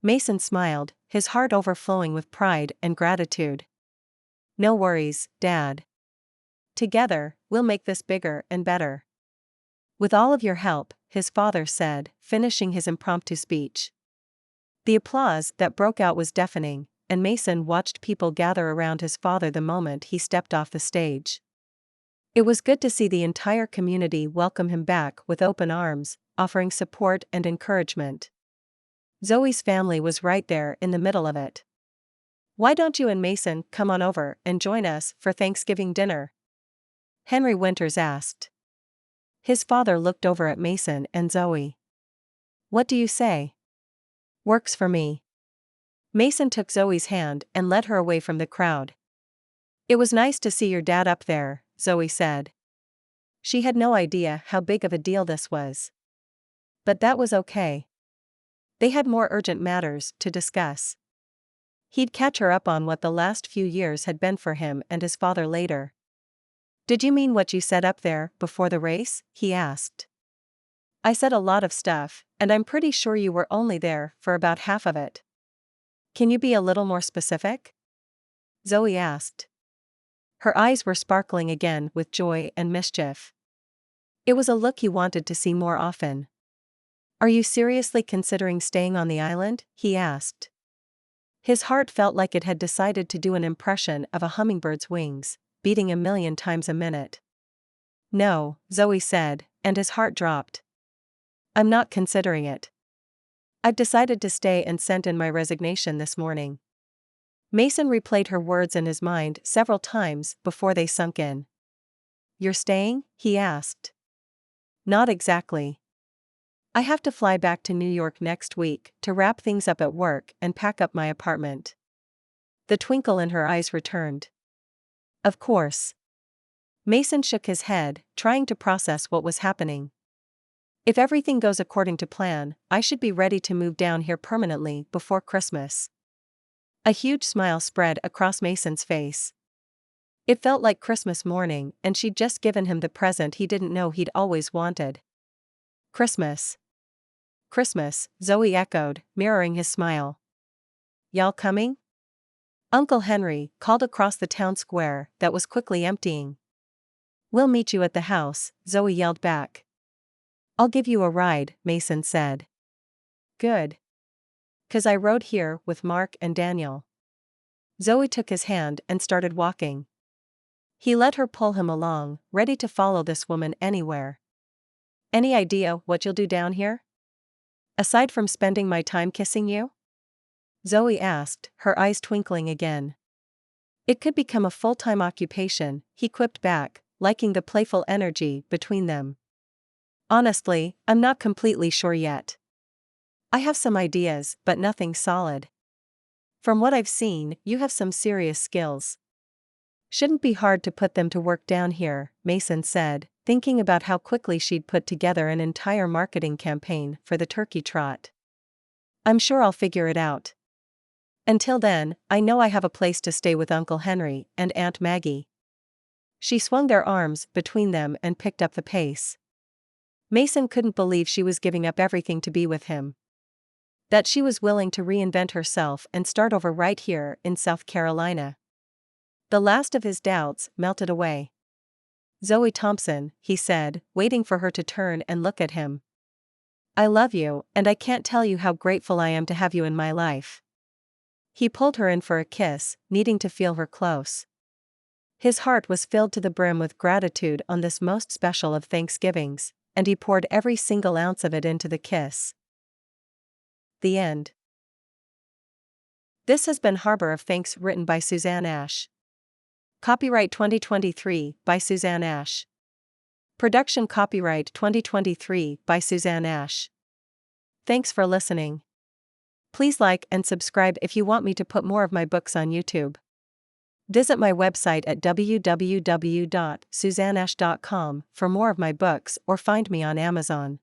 Mason smiled, his heart overflowing with pride and gratitude. "No worries, Dad. Together, we'll make this bigger and better." "With all of your help," his father said, finishing his impromptu speech. The applause that broke out was deafening, and Mason watched people gather around his father the moment he stepped off the stage. It was good to see the entire community welcome him back with open arms, offering support and encouragement. Zoe's family was right there in the middle of it. "Why don't you and Mason come on over and join us for Thanksgiving dinner?" Henry Winters asked. His father looked over at Mason and Zoe. "What do you say?" "Works for me." Mason took Zoe's hand and led her away from the crowd. "It was nice to see your dad up there," Zoe said. She had no idea how big of a deal this was. But that was okay. They had more urgent matters to discuss. He'd catch her up on what the last few years had been for him and his father later. "Did you mean what you said up there before the race?" he asked. "I said a lot of stuff, and I'm pretty sure you were only there for about half of it. Can you be a little more specific?" Zoe asked. Her eyes were sparkling again with joy and mischief. It was a look he wanted to see more often. "Are you seriously considering staying on the island?" he asked. His heart felt like it had decided to do an impression of a hummingbird's wings, beating 1,000,000 times a minute. "No," Zoe said, and his heart dropped. "I'm not considering it. I've decided to stay and sent in my resignation this morning." Mason replayed her words in his mind several times before they sunk in. "You're staying?" he asked. "Not exactly. I have to fly back to New York next week to wrap things up at work and pack up my apartment." The twinkle in her eyes returned. "Of course." Mason shook his head, trying to process what was happening. "If everything goes according to plan, I should be ready to move down here permanently before Christmas." A huge smile spread across Mason's face. It felt like Christmas morning, and she'd just given him the present he didn't know he'd always wanted. "Christmas. Christmas," Zoe echoed, mirroring his smile. y'all coming? Uncle Henry called across the town square that was quickly emptying. We'll meet you at the house, Zoe yelled back. I'll give you a ride, Mason said. Good. 'Cause I rode here with Mark and Daniel. Zoe took his hand and started walking. He let her pull him along, ready to follow this woman anywhere. Any idea what you'll do down here? Aside from spending my time kissing you? Zoe asked, her eyes twinkling again. It could become a full-time occupation, he quipped back, liking the playful energy between them. Honestly, I'm not completely sure yet. I have some ideas, but nothing solid. From what I've seen, you have some serious skills. Shouldn't be hard to put them to work down here, Mason said, thinking about how quickly she'd put together an entire marketing campaign for the turkey trot. I'm sure I'll figure it out. Until then, I know I have a place to stay with Uncle Henry and Aunt Maggie. She swung their arms between them and picked up the pace. Mason couldn't believe she was giving up everything to be with him. That she was willing to reinvent herself and start over right here in South Carolina. The last of his doubts melted away. Zoe Thompson, he said, waiting for her to turn and look at him. I love you, and I can't tell you how grateful I am to have you in my life. He pulled her in for a kiss, needing to feel her close. His heart was filled to the brim with gratitude on this most special of Thanksgivings, and he poured every single ounce of it into the kiss. The end. This has been Harbor of Thanks, written by Susanne Ash. Copyright 2023 by Susanne Ash. Production copyright 2023 by Susanne Ash. Thanks for listening. Please like and subscribe if you want me to put more of my books on YouTube. Visit my website at www.susanneash.com for more of my books or find me on Amazon.